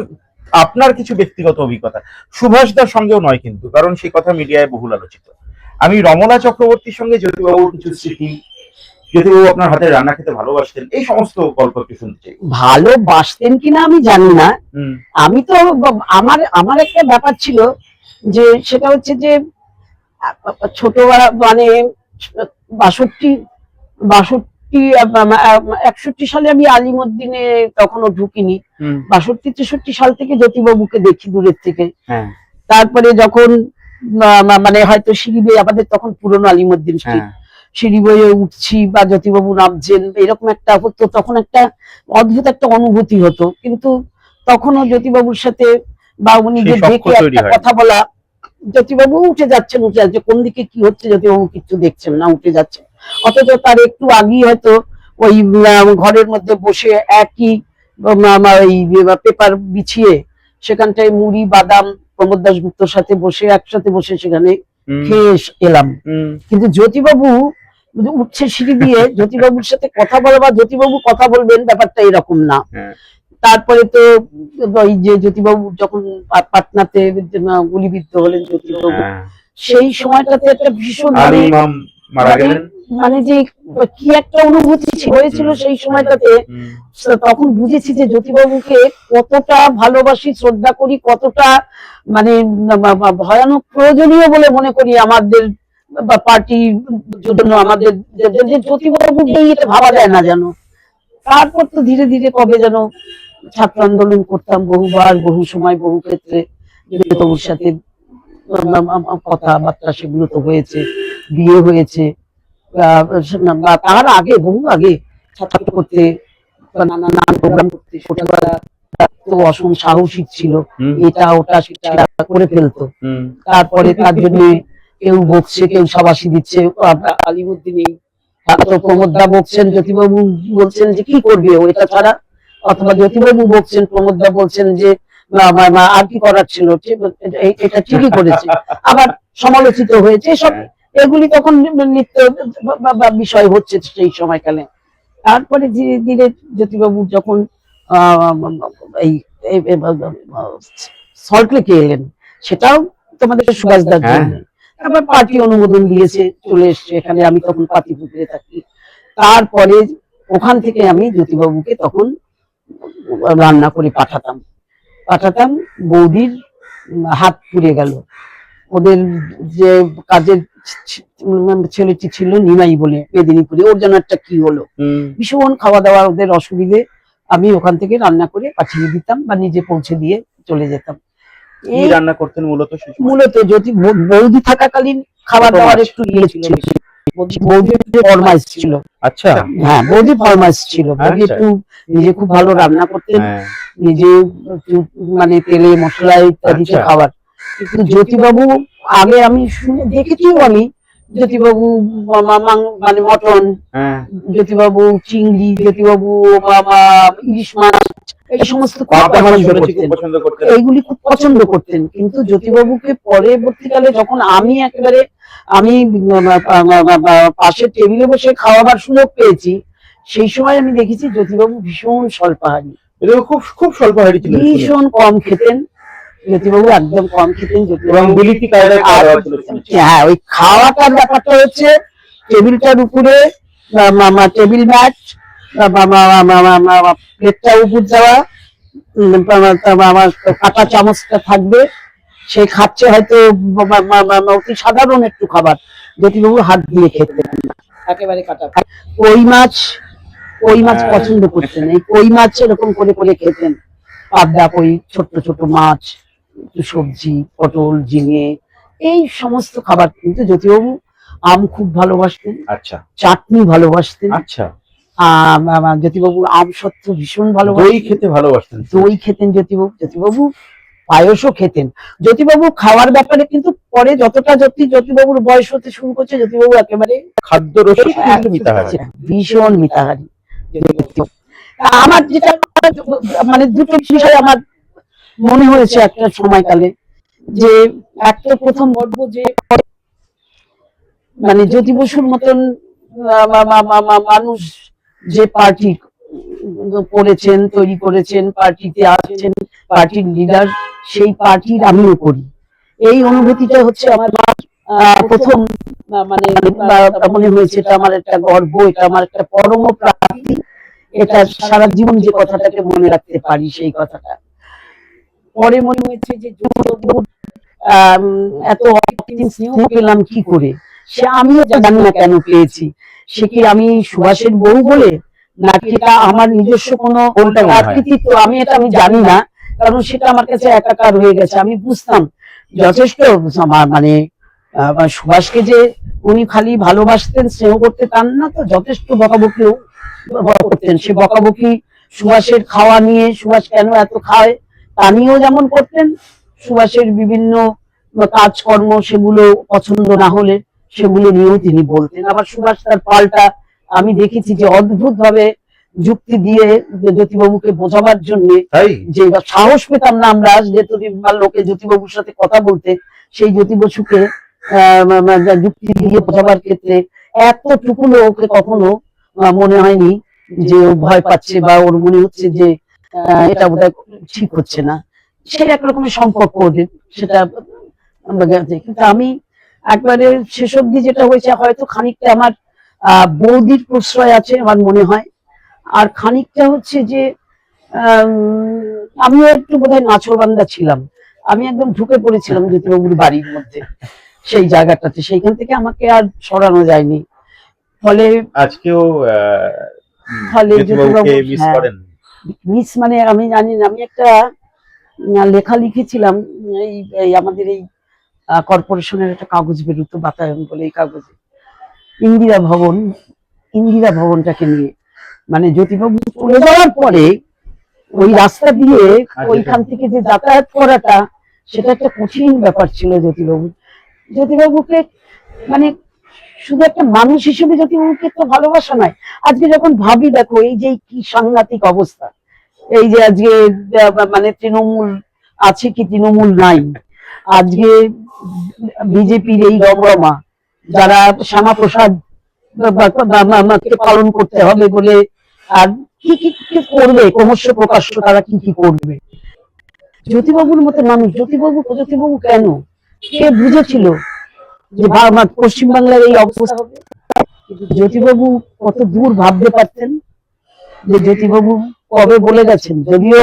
আপনার কিছু ব্যক্তিগত অভিজ্ঞতা, সুভাষদার সঙ্গেও নয় কিন্তু, কারণ সেই কথা মিডিয়ায় বহুল আলোচিত। আমি রমনা চক্রবর্তীর সঙ্গে জ্যোতিবাবুর কিছু স্মৃতি, জ্যোতিবাবু আপনার হাতে রান্না খেতে ভালোবাসতেন, এই সমস্ত গল্প একটু শুনতে চাই। ভালোবাসতেন কিনা আমি জানি না। হুম, আমি তো আমার আমার একটা ব্যাপার ছিল, যে সেটা হচ্ছে যে ছোটবেলা মানে 62 62 61 সালে আমি আলিমুদ্দিনে তখনও ঢুকিনি। হুম, 62 63 সাল থেকে জ্যোতিবাবুকে দেখি দূরের থেকে। হ্যাঁ, তারপরে যখন মানে হয়তো সিঁড়ি বেয়ে, আমাদের তখন পুরনো আলিমুদ্দিন স্ট্রিট, হ্যাঁ, সিঁড়ি বয়ে উঠছি বা জ্যোতিবাবু নামছেন, এরকম একটা হতো। তখন একটা অদ্ভুত একটা অনুভূতি হতো, কিন্তু তখনও জ্যোতিবাবুর সাথে বা উনি সেই যে সখ্য ডেকে তৈরি একটা হয়। কথা বলা, জ্যোতিবাবু উঠে যাচ্ছেন, কোন দিকে কি হচ্ছে জ্যোতিবাবু কিচ্ছু দেখছেন না, উঠে যাচ্ছেন। অথচ তার একটু আগেই হয়তো ওই ঘরের মধ্যে বসে একই এই পেপার বিছিয়ে সেখানটায় মুড়ি বাদাম প্রমোদ দাশগুপ্তর সাথে বসে একসাথে বসে সেখানে হুম, খেয়ে এলাম। হুম, কিন্তু জ্যোতিবাবু উঠছে সিঁড়ি দিয়ে, জ্যোতিবাবুর সাথে কথা বলা বা জ্যোতিবাবু কথা বলবেন, ব্যাপারটা এরকম না। হ্যাঁ, তারপরে তো ওই যে জ্যোতিবাবু যখন পাটনাতে গুলিবিদ্ধ হলেন জ্যোতিবাবু, হ্যাঁ, সেই সময়টাতে একটা ভীষণ আলী মানে ইমাম মারা মানে গেলেন। মানে যে কি একটা অনুভূতি হয়েছিল সেই সময়টাতে। হুম, তখন বুঝেছি যে জ্যোতিবাবুকে কতটা ভালোবাসি, শ্রদ্ধা করি, কতটা মানে ভয়ানক প্রয়োজনীয় বলে মনে করি আমাদের পার্টির জন্য, আমাদের যে জ্যোতিবাবু নেই এটা ভাবা যায় না যেন। তারপর তো ধীরে ধীরে কবে যেন ছাত্র আন্দোলন করতাম বহুবার, বহু সময়, বহু ক্ষেত্রে জ্যোতিবাবুর সাথে কথাবার্তা সেগুলো তো হয়েছে, বিয়ে হয়েছে। বা তার আগে, বহু আগে ছাত্র করতে বা নানান প্রোগ্রাম করতে ছোটবেলা তো অসম সাহসী ছিল, হুম, এটা ওটা সেটা করে ফেলতো। হুম, তারপরে তার জন্য কেউ বকছে, কেউ শাবাশি দিচ্ছে। আলিমুদ্দিন এই তো প্রমোদ দা বকছেন, জ্যোতিবাবু বলছেন যে কি করবে ও এটা ছাড়া, অথবা জ্যোতিবাবু বকছেন, প্রমোদ দা বলছেন যে আর কি করার ছিল, এটা ঠিকই করেছে, আবার সমালোচিত হয়েছে সব। হ্যাঁ, এগুলি তখন নিত্য বিষয় হচ্ছে সেই সময়কালে। তারপরে ধীরে ধীরে জ্যোতিবাবু যখন আহ, এই সল্টলেকে এলেন, সেটাও তোমাদের সুভাষদার হ্যাঁ, জন্য। তারপর পার্টি অনুমোদন দিয়েছে, চলে এসছে এখানে, আমি তখন পাতিপুকুরে থাকি। তারপরে ওখান থেকে আমি জ্যোতিবাবুকে তখন রান্না করে পাঠাতাম পাঠাতাম। বৌদির হাত পুড়ে গেল। ওদের যে কাজের ছেলেটি ছিল নিমাই বলে মেদিনীপুরে, ওর যেন একটা কি হলো, হুম। ভীষণ খাওয়া দাওয়া ওদের অসুবিধে, আমি ওখান থেকে রান্না করে পাঠিয়ে দিতাম বা নিজে পৌঁছে দিয়ে চলে যেতাম। কি এই রান্না করতেন মূলত সেই সময়? মূলত যদি বৌদি থাকাকালীন খাবার ছোট দাবার মাছ। একটু ইয়ে ছিল, বৌদির ফরমাইশ ছিল। আচ্ছা, হ্যাঁ, বৌদির ফরমাইশ ছিল, বৌদি আচ্ছা, একটু নিজে খুব ভালো রান্না করতেন, হ্যাঁ, নিজে একটু মানে তেলে মশলা ইত্যাদিতে আচ্ছা। খাবার। কিন্তু জ্যোতিবাবু আগে আমি শুনে দেখেছিও আমি, জ্যোতিবাবু মানে মটন, হ্যাঁ, জ্যোতিবাবু চিংড়ি, জ্যোতিবাবু ইলিশ মাছ, এই সমস্ত খুব পাবদা মাছ পছন্দ শুনেছি খুব করতেন, পছন্দ করতেন। এইগুলি খুব পছন্দ করতেন। কিন্তু জ্যোতিবাবুকে পরবর্তীকালে যখন আমি একেবারে আমি পাশের টেবিলে বসে খাওয়াবার সুযোগ পেয়েছি, সেই সময় আমি দেখেছি জ্যোতিবাবু ভীষণ স্বল্পাহারী, এটা খুব খুব স্বল্পহারী ছিলেন শুনেছি। ভীষণ কম খেতেন জ্যোতিবাবু, একদম কম খেতেন এবং জ্যোতিবাবু। বিলিতি কায়দায় খাওয়া দাওয়া ছিল শুনেছি। হ্যাঁ, ওই খাওয়াটার ব্যাপারটা হচ্ছে টেবিলটার উপরে টেবিল ম্যাট, প্লেটটা উপর দেওয়া, আমার কাঁটা চামচটা থাকবে, সে খাচ্ছে হয়তো অতি সাধারণ একটু খাবার, জ্যোতিবাবু হাত দিয়ে খেতেন না, একেবারে কাটা। কই মাছ, কই মাছ হ্যাঁ। পছন্দ করতেন, এই কই মাছ এরকম করে করে খেতেন, পাবদা কই, ছোট্ট ছোট মাছ, একটু সবজি, পটল, ঝিঙে, এই সমস্ত খাবার। কিন্তু জ্যোতিবাবু আম খুব ভালোবাসতেন, আচ্ছা, চাটনি ভালোবাসতেন। আচ্ছা। জ্যোতিবাবু আম সত্ত্ব ভীষণ দই ভালোবাসতেন, খেতে ভালোবাসতেন। দই খেতেন জ্যোতিবাবু। জ্যোতিবাবু পায়েসও খেতেন। জ্যোতিবাবু খাওয়ার ব্যাপারে কিন্তু পরে যতটা জ্যোতিবাবুর বয়স হতে শুরু করছে, জ্যোতিবাবু একেবারে খাদ্য রসিক কিন্তু মিতাহারি। ভীষণ মিতাহারি জ্যোতিবাবু। আমার যেটা মানে দুটো বিষয় আমার মনে হয়েছে একটা সময়কালে, যে একটা প্রথম গল্প যে মানে জ্যোতি বসুর মতন মানুষ যে পার্টি করেছেন, তৈরি করেছেন, পার্টিতে আছেন, পার্টির লিডার, সেই পার্টির আমিও করি। এই অনুভূতিটা হচ্ছে আমার প্রথম মানে মনে হয়েছে এটা আমার একটা গর্ব, এটা আমার একটা পরম প্রাপ্তি, এটা সারা জীবন যে কথাটাকে মনে রাখতে পারি সেই কথাটা। পরে মনে হয়েছে যে এত অকৃত্রিম স্নেহ পেলাম কি করে, সে আমিও জানি না কেন পেয়েছি। সে কি আমি সুভাষের বউ বলে, নাকি এটা আমার নিজস্ব কোনো কৃতিত্ব, আমি জানি না, কারণ সেটা আমার কাছে একাকার হয়ে গেছে। আমি বুঝতাম যথেষ্ট মানে সুভাষকে যে উনি খালি ভালোবাসতেন, স্নেহ করতে তার না, তো যথেষ্ট বকাবকিও করতেন। সে বকাবকি সুভাষের খাওয়া নিয়ে, সুভাষ কেন এত খায় তা নিয়েও যেমন করতেন, সুভাষের বিভিন্ন কাজকর্ম সেগুলো পছন্দ না হলে সেগুলো নিয়েও তিনি বলতেন। আবার সুভাষ তার পাল্টা আমি দেখেছি যে অদ্ভুত ভাবে যুক্তি দিয়ে জ্যোতিবাবুকে বোঝাবার জন্য, যে সাহস পেতাম না আমরা যে লোকে জ্যোতিবাবুর সাথে কথা বলতে, সেই জ্যোতিবাবুকে যুক্তি দিয়ে বোঝাবার ক্ষেত্রে এতটুকু ওকে কখনো মনে হয়নি যে ও ভয় পাচ্ছে বা ওর মনে হচ্ছে যে এটা বোধহয় ঠিক হচ্ছে না। সে একরকমের সম্পর্ক ওদের, সেটা আমরা কিন্তু আমি একবারে শেষ অব্দি যেটা হয়েছে, হয়তো খানিকটা আমার বৌদির প্রশ্রয় আছে আমার মনে হয়, আর খানিকটা হচ্ছে যে আমিও একটু বোধহয় নাছোড়বান্দা ছিলাম। আমি একদম ঢুকে পড়েছিলাম জ্যোতিবাবুর বাড়ির মধ্যে, সেই জায়গাটাতে, সেইখান থেকে আমাকে আর সরানো যায়নি। ফলে আজকেও মিস মানে আমি জানি না, আমি একটা লেখা লিখেছিলাম এই আমাদের এই কর্পোরেশনের একটা কাগজ বেরোতো বাতায়ন বলে, এই কাগজে ইন্দিরা ভবনটাকে নিয়ে, মানে জ্যোতিবাবু চলে যাওয়ার পরে ওই রাস্তা দিয়ে ওইখান থেকে যে যাতায়াত করাটা, সেটা একটা কঠিন ব্যাপার ছিল জ্যোতিবাবুকে মানে শুধু একটা মানুষ হিসেবে জ্যোতিবাবুকে তো ভালোবাসা নয়। আজকে যখন ভাবি, দেখো এই যে কি সাংঘাতিক অবস্থা, এই যে আজকে মানে তৃণমূল আছে কি তৃণমূল নাই, আজকে বিজেপির এই রমরমা, যারা শ্যামাপ্রসাদ পালন করতে হবে বলে, আর কি কি করবে ক্রমশ প্রকাশ্য, তারা কি কি করবে। জ্যোতিবাবুর মতো মানুষ, জ্যোতিবাবু কেন, কে বুঝেছিল যে পশ্চিমবাংলার এই অবস্থা হবে? জ্যোতিবাবু কত দূর ভাবতে পারতেন, যে জ্যোতিবাবু কবে বলে গেছেন, যদিও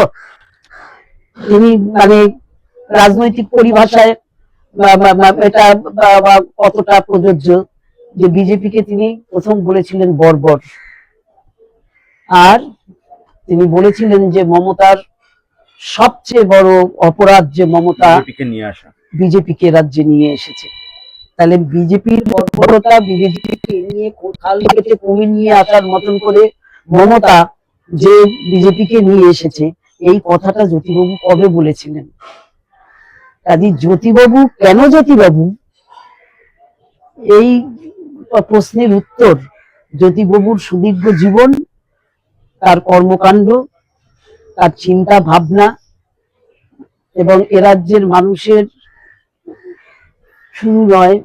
তিনি মানে রাজনৈতিক পরিভাষায় এটা কতটা প্রযোজ্য, যে বিজেপিকে তিনি প্রথম বলেছিলেন বর্বর, আর তিনি বলেছিলেন যে মমতার সবচেয়ে বড় অপরাধ যে মমতা বিজেপিকে রাজ্যে নিয়ে এসেছে। তাহলে বিজেপির বর্বরতা, বিজেপিকে নিয়ে খাল কেটে কমিয়ে নিয়ে আসার মতন করে মমতা যে বিজেপিকে নিয়ে এসেছে, এই কথাটা জ্যোতিবাবু কবে বলেছিলেন? কাজী জ্যোতিবাবু কেন জ্যোতিবাবু, এই প্রশ্নের উত্তর জ্যোতিবাবুর সুদীর্ঘ জীবন, তার কর্মকাণ্ড, তার চিন্তা ভাবনা, এবং এ রাজ্যের মানুষের শুধু নয়,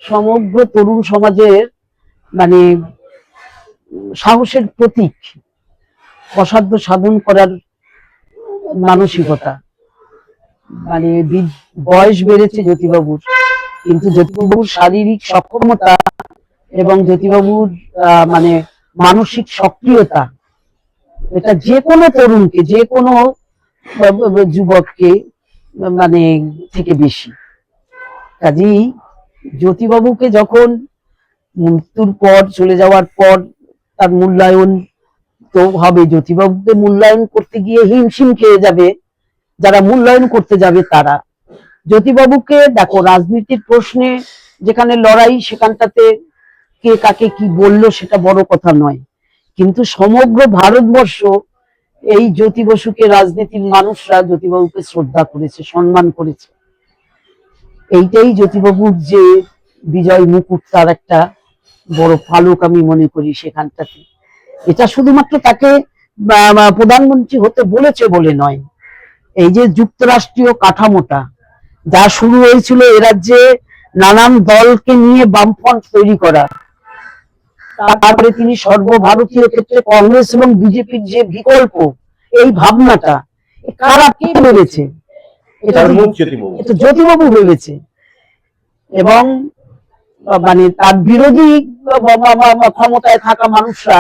সমগ্র তরুণ সমাজের মানে সাহসের প্রতীক, অসাধ্য সাধন করার মানসিকতা। মানে বয়স বেড়েছে জ্যোতিবাবুর, কিন্তু জ্যোতিবাবুর শারীরিক সক্ষমতা এবং জ্যোতিবাবুর মানে মানসিক সক্রিয়তা, এটা যে কোনো তরুণকে, যে কোনো যুবককে মানে থেকে বেশি। কাজেই জ্যোতিবাবুকে যখন মৃত্যুর পর, চলে যাওয়ার পর তার মূল্যায়ন তো হবে, জ্যোতিবাবুকে মূল্যায়ন করতে গিয়ে হিমশিম খেয়ে যাবে যারা মূল্যায়ন করতে যাবে তারা। জ্যোতিবাবুকে দেখো, রাজনীতির প্রশ্নে যেখানে লড়াই, সেখানটাতে কে কাকে কি বললো সেটা বড় কথা নয়, কিন্তু সমগ্র ভারতবর্ষ এই জ্যোতি বসুকে, রাজনীতির মানুষরা জ্যোতিবাবুকে শ্রদ্ধা করেছে, সম্মান করেছে। এইটাই জ্যোতিবাবুর যে বিজয় মুকুট, তার একটা বড় পালক আমি মনে করি সেখানটাতে। এটা শুধুমাত্র তাকে প্রধানমন্ত্রী হতে বলেছে বলে নয়, এই যে যুক্তরাষ্ট্রীয় কাঠামোটা যা শুরু হয়েছিল এ রাজ্যে নানান দলকে নিয়ে বামফ্রন্ট তৈরি করা, তারপরে তিনি সর্বভারতীয় ক্ষেত্রে কংগ্রেস এবং বিজেপির যে বিকল্প, এই ভাবনাটা কারা কে ভেবেছে? এটা এটা জ্যোতিবাবু ভেবেছে। এবং মানে তার বিরোধী ক্ষমতায় থাকা মানুষরা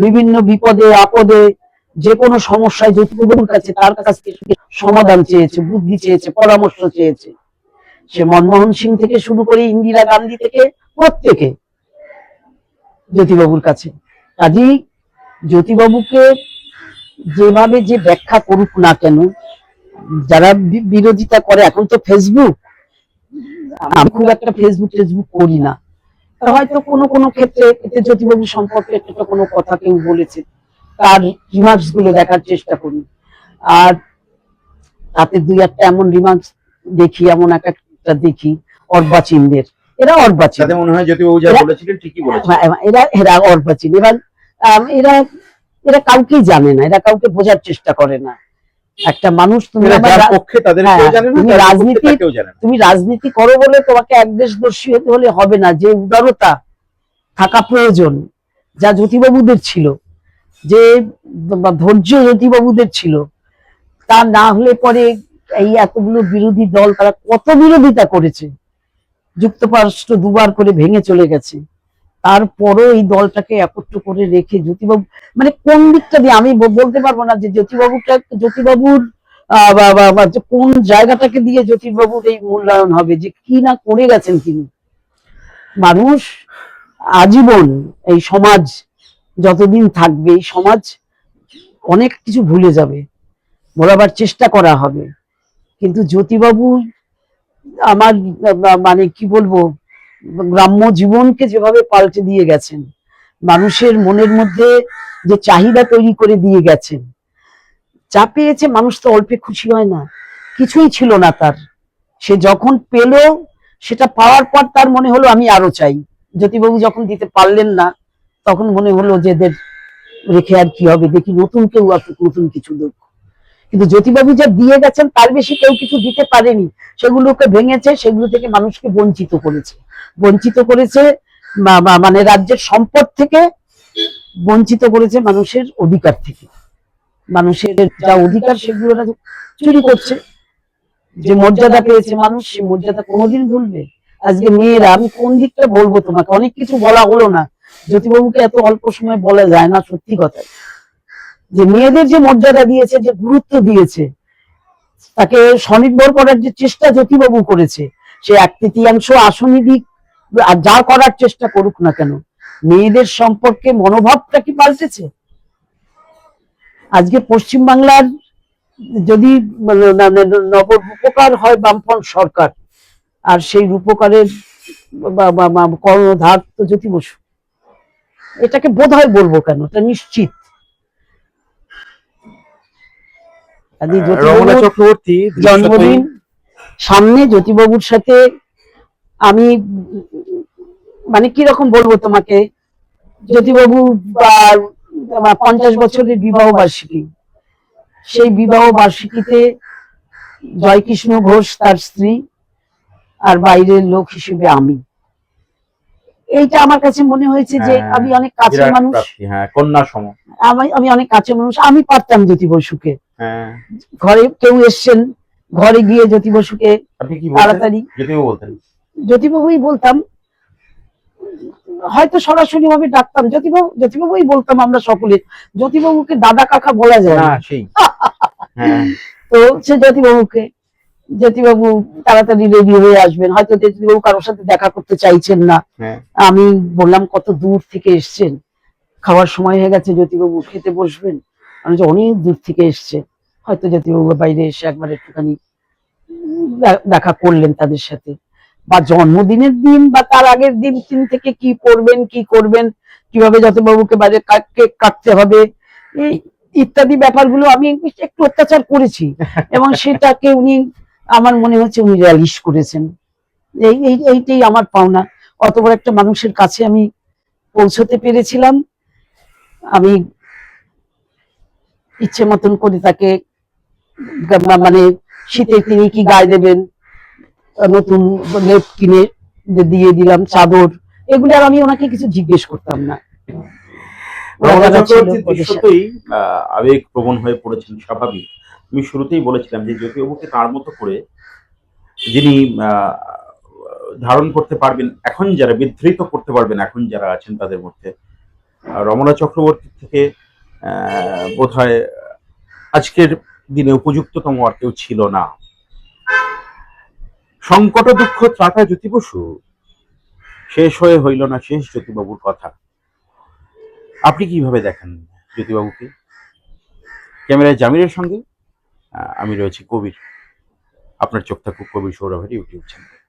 বিভিন্ন বিপদে আপদে যে কোনো সমস্যায় জ্যোতিবাবুর কাছে, তার কাছ থেকে সমাধান চেয়েছে, বুদ্ধি চেয়েছে, পরামর্শ চেয়েছে। সে মনমোহন সিং থেকে শুরু করে ইন্দিরা গান্ধী থেকে প্রত্যেকে জ্যোতিবাবুর কাছে। কাজেই জ্যোতিবাবুকে যেভাবে যে ব্যাখ্যা করুক না কেন, যারা বিরোধিতা করে, এখন তো ফেসবুক, আমি খুব একটা ফেসবুক করি না, হয়তো কোনো কোনো ক্ষেত্রে এতে জ্যোতিবাবু সম্পর্কে একটা কোনো কথা কেউ বলেছে, তার রিমার্কস গুলো দেখার চেষ্টা করি। আর তাতে দুই একটা এমন রিমার্কস দেখি, এমন একটা দেখি অর্বাচীনদের, এরা অর্বাচীন, মনে হয় জ্যোতিবাবু যা বলেছিলেন ঠিকই বলেছেন, এরা অর্বাচীন। এবার এরা এরা কাউকেই জানে না, এরা কাউকে বোঝার চেষ্টা করে না। একটা মানুষ, তুমি তুমি রাজনীতি করো বলে তোমাকে একদেশদর্শী হতে হলে হবে না। যে উদারতা থাকা প্রয়োজন, যা জ্যোতিবাবুদের ছিল, যে ধৈর্য জ্যোতিবাবুদের ছিল, তা না হলে পরে এই এতগুলো বিরোধী দল, তারা কত বিরোধিতা করেছে, যুক্তরাষ্ট্র দুবার করে ভেঙে চলে গেছে, তারপরও এই দলটাকে একত্র করে রেখে জ্যোতিবাবু, মানে কোন দিকটা দিয়ে আমি বলতে পারবো না যে জ্যোতিবাবুর কোন জায়গাটাকে দিয়ে জ্যোতিবাবুর এই মূল্যায়ন হবে, যে কি না করে গেছেন তিনি। মানুষ আজীবন, এই সমাজ যতদিন থাকবে, এই সমাজ অনেক কিছু ভুলে যাবে, বলাবার চেষ্টা করা হবে, কিন্তু জ্যোতিবাবু আমার মানে কি বলবো, গ্রাম্য জীবনকে যেভাবে পাল্টে দিয়ে গেছেন, মানুষের মনের মধ্যে যে চাহিদা তৈরি করে দিয়ে গেছেন, যা পেয়েছে মানুষ তো অল্পে খুশি হয় না, কিছুই ছিল না তার, সে যখন পেল, সেটা পাওয়ার পর তার মনে হলো আমি আরো চাই। জ্যোতিবাবু যখন দিতে পারলেন না, তখন মনে হলো যে এদের রেখে আর কি হবে, দেখি নতুন কেউ আসুক, নতুন কিছু দেখ। কিন্তু জ্যোতিবাবু যা দিয়ে গেছেন তার বেশি কেউ কিছু দিতে পারেনি, সেগুলোকে ভেঙেছে, সেগুলো থেকে মানুষকে বঞ্চিত করেছে, মানে রাজ্যের সম্পদ থেকে বঞ্চিত করেছে, মানুষের অধিকার থেকে, মানুষের যা অধিকার সেগুলো চুরি করছে। যে মর্যাদা পেয়েছে মানুষ, সে মর্যাদা কোনোদিন ভুলবে? আজকে মেয়েরা, আমি কোন দিকটা বলবো তোমাকে, অনেক কিছু বলা হলো না, জ্যোতিবাবুকে এত অল্প সময় বলা যায় না, সত্যি কথা। যে মেয়েদের যে মর্যাদা দিয়েছে, যে গুরুত্ব দিয়েছে, তাকে স্বনির্ভর করার যে চেষ্টা জ্যোতিবাবু করেছে, সে 1/3 আসনই দিক আর যা করার চেষ্টা করুক না কেন, মেয়েদের সম্পর্কে মনোভাবটা কি পাল্টেছে? আজকে পশ্চিমবাংলার যদি নবরূপকার হয় বামফ্রন্ট সরকার, আর সেই রূপকারের কর্ণধার তো জ্যোতি বসু, এটাকে বোধ হয় বলবো কেন, এটা নিশ্চিত। জন্মদিন সামনে, জ্যোতিবাবুর সাথে আমি মানে কিরকম বলবো তোমাকে, জ্যোতিবাবু 50 বছরের বিবাহ বার্ষিকী, সেই বিবাহ বার্ষিকীতে জয়কৃষ্ণ ঘোষ তার স্ত্রী, আর বাইরের লোক হিসেবে আমি, এইটা আমার কাছে মনে হয়েছে যে আমি অনেক কাছের মানুষ, আমি অনেক কাছের মানুষ, আমি পারতাম জ্যোতি বসুকে, ঘরে কেউ এসছেন, ঘরে গিয়ে জ্যোতি বসুকে তাড়াতাড়ি জ্যোতিবাবুই বলতাম, হয়তো সরাসরি ভাবে ডাকতাম জ্যোতিবাবুই বলতাম, আমরা সকলে জ্যোতিবাবুকে দাদা কাকা বলা যায় না, তো সে জ্যোতিবাবু তাড়াতাড়ি রেডি হয়ে আসবেন, হয়তো জ্যোতিবাবু কারোর সাথে দেখা করতে চাইছেন না, আমি বললাম কত দূর থেকে এসছেন, খাওয়ার সময় হয়ে গেছে, জ্যোতিবাবু খেতে বসবেন, আমি অনেক দূর থেকে এসছে, হয়তো জ্যোতিবাবু বাইরে এসে একবার একটুখানি দেখা করলেন তাদের সাথে, বা জন্মদিনের দিন বা তার আগের দিন থেকে কি করবেন, কিভাবে জ্যোতিবাবুকে বাইরে কেক কাটতে হবে, এই ইত্যাদি ব্যাপারগুলো আমি একটু অত্যাচার করেছি, এবং সেটাকে উনি, আমার মনে হচ্ছে উনি রিয়ালিশ করেছেন। এইটাই আমার পাওনা, অত বড় একটা মানুষের কাছে আমি পৌঁছতে পেরেছিলাম। আমি ইচ্ছে মতন করে তাকে, মানে শীতে তিনি কি গায়ে দেবেন, নতুন লেপ কিনে দিয়ে দিলাম, চাদর, এগুলো আর আমি ওনাকে কিছু জিজ্ঞেস করতাম না, রমনা ওরা ছিল চক্রবর্তীর ওদের সাথে। দৃশ্যতেই আবেগ প্রবণ হয়ে পড়েছেন, স্বাভাবিক। আমি শুরুতেই বলেছিলাম যে জ্যোতিবাবুকে তার মতো করে যিনি আহ, ধারণ করতে পারবেন, এখন যারা বিধৃত করতে পারবেন, এখন যারা আছেন তাদের মধ্যে রমনা চক্রবর্তী থেকে বোধ হয় আজকের দিনে উপযুক্ততম আর কেউ ছিল না। সংকট দুঃখ ত্রাতা জ্যোতি বসু, শেষ হয়ে হইল না শেষ জ্যোতিবাবুর কথা। আপনি কিভাবে দেখেন জ্যোতিবাবুকে? ক্যামেরায় জামিরের সঙ্গে আমি রয়েছি কবির। আপনার চোখ থাকুক কবির সৌরভের ইউটিউব চ্যানেল।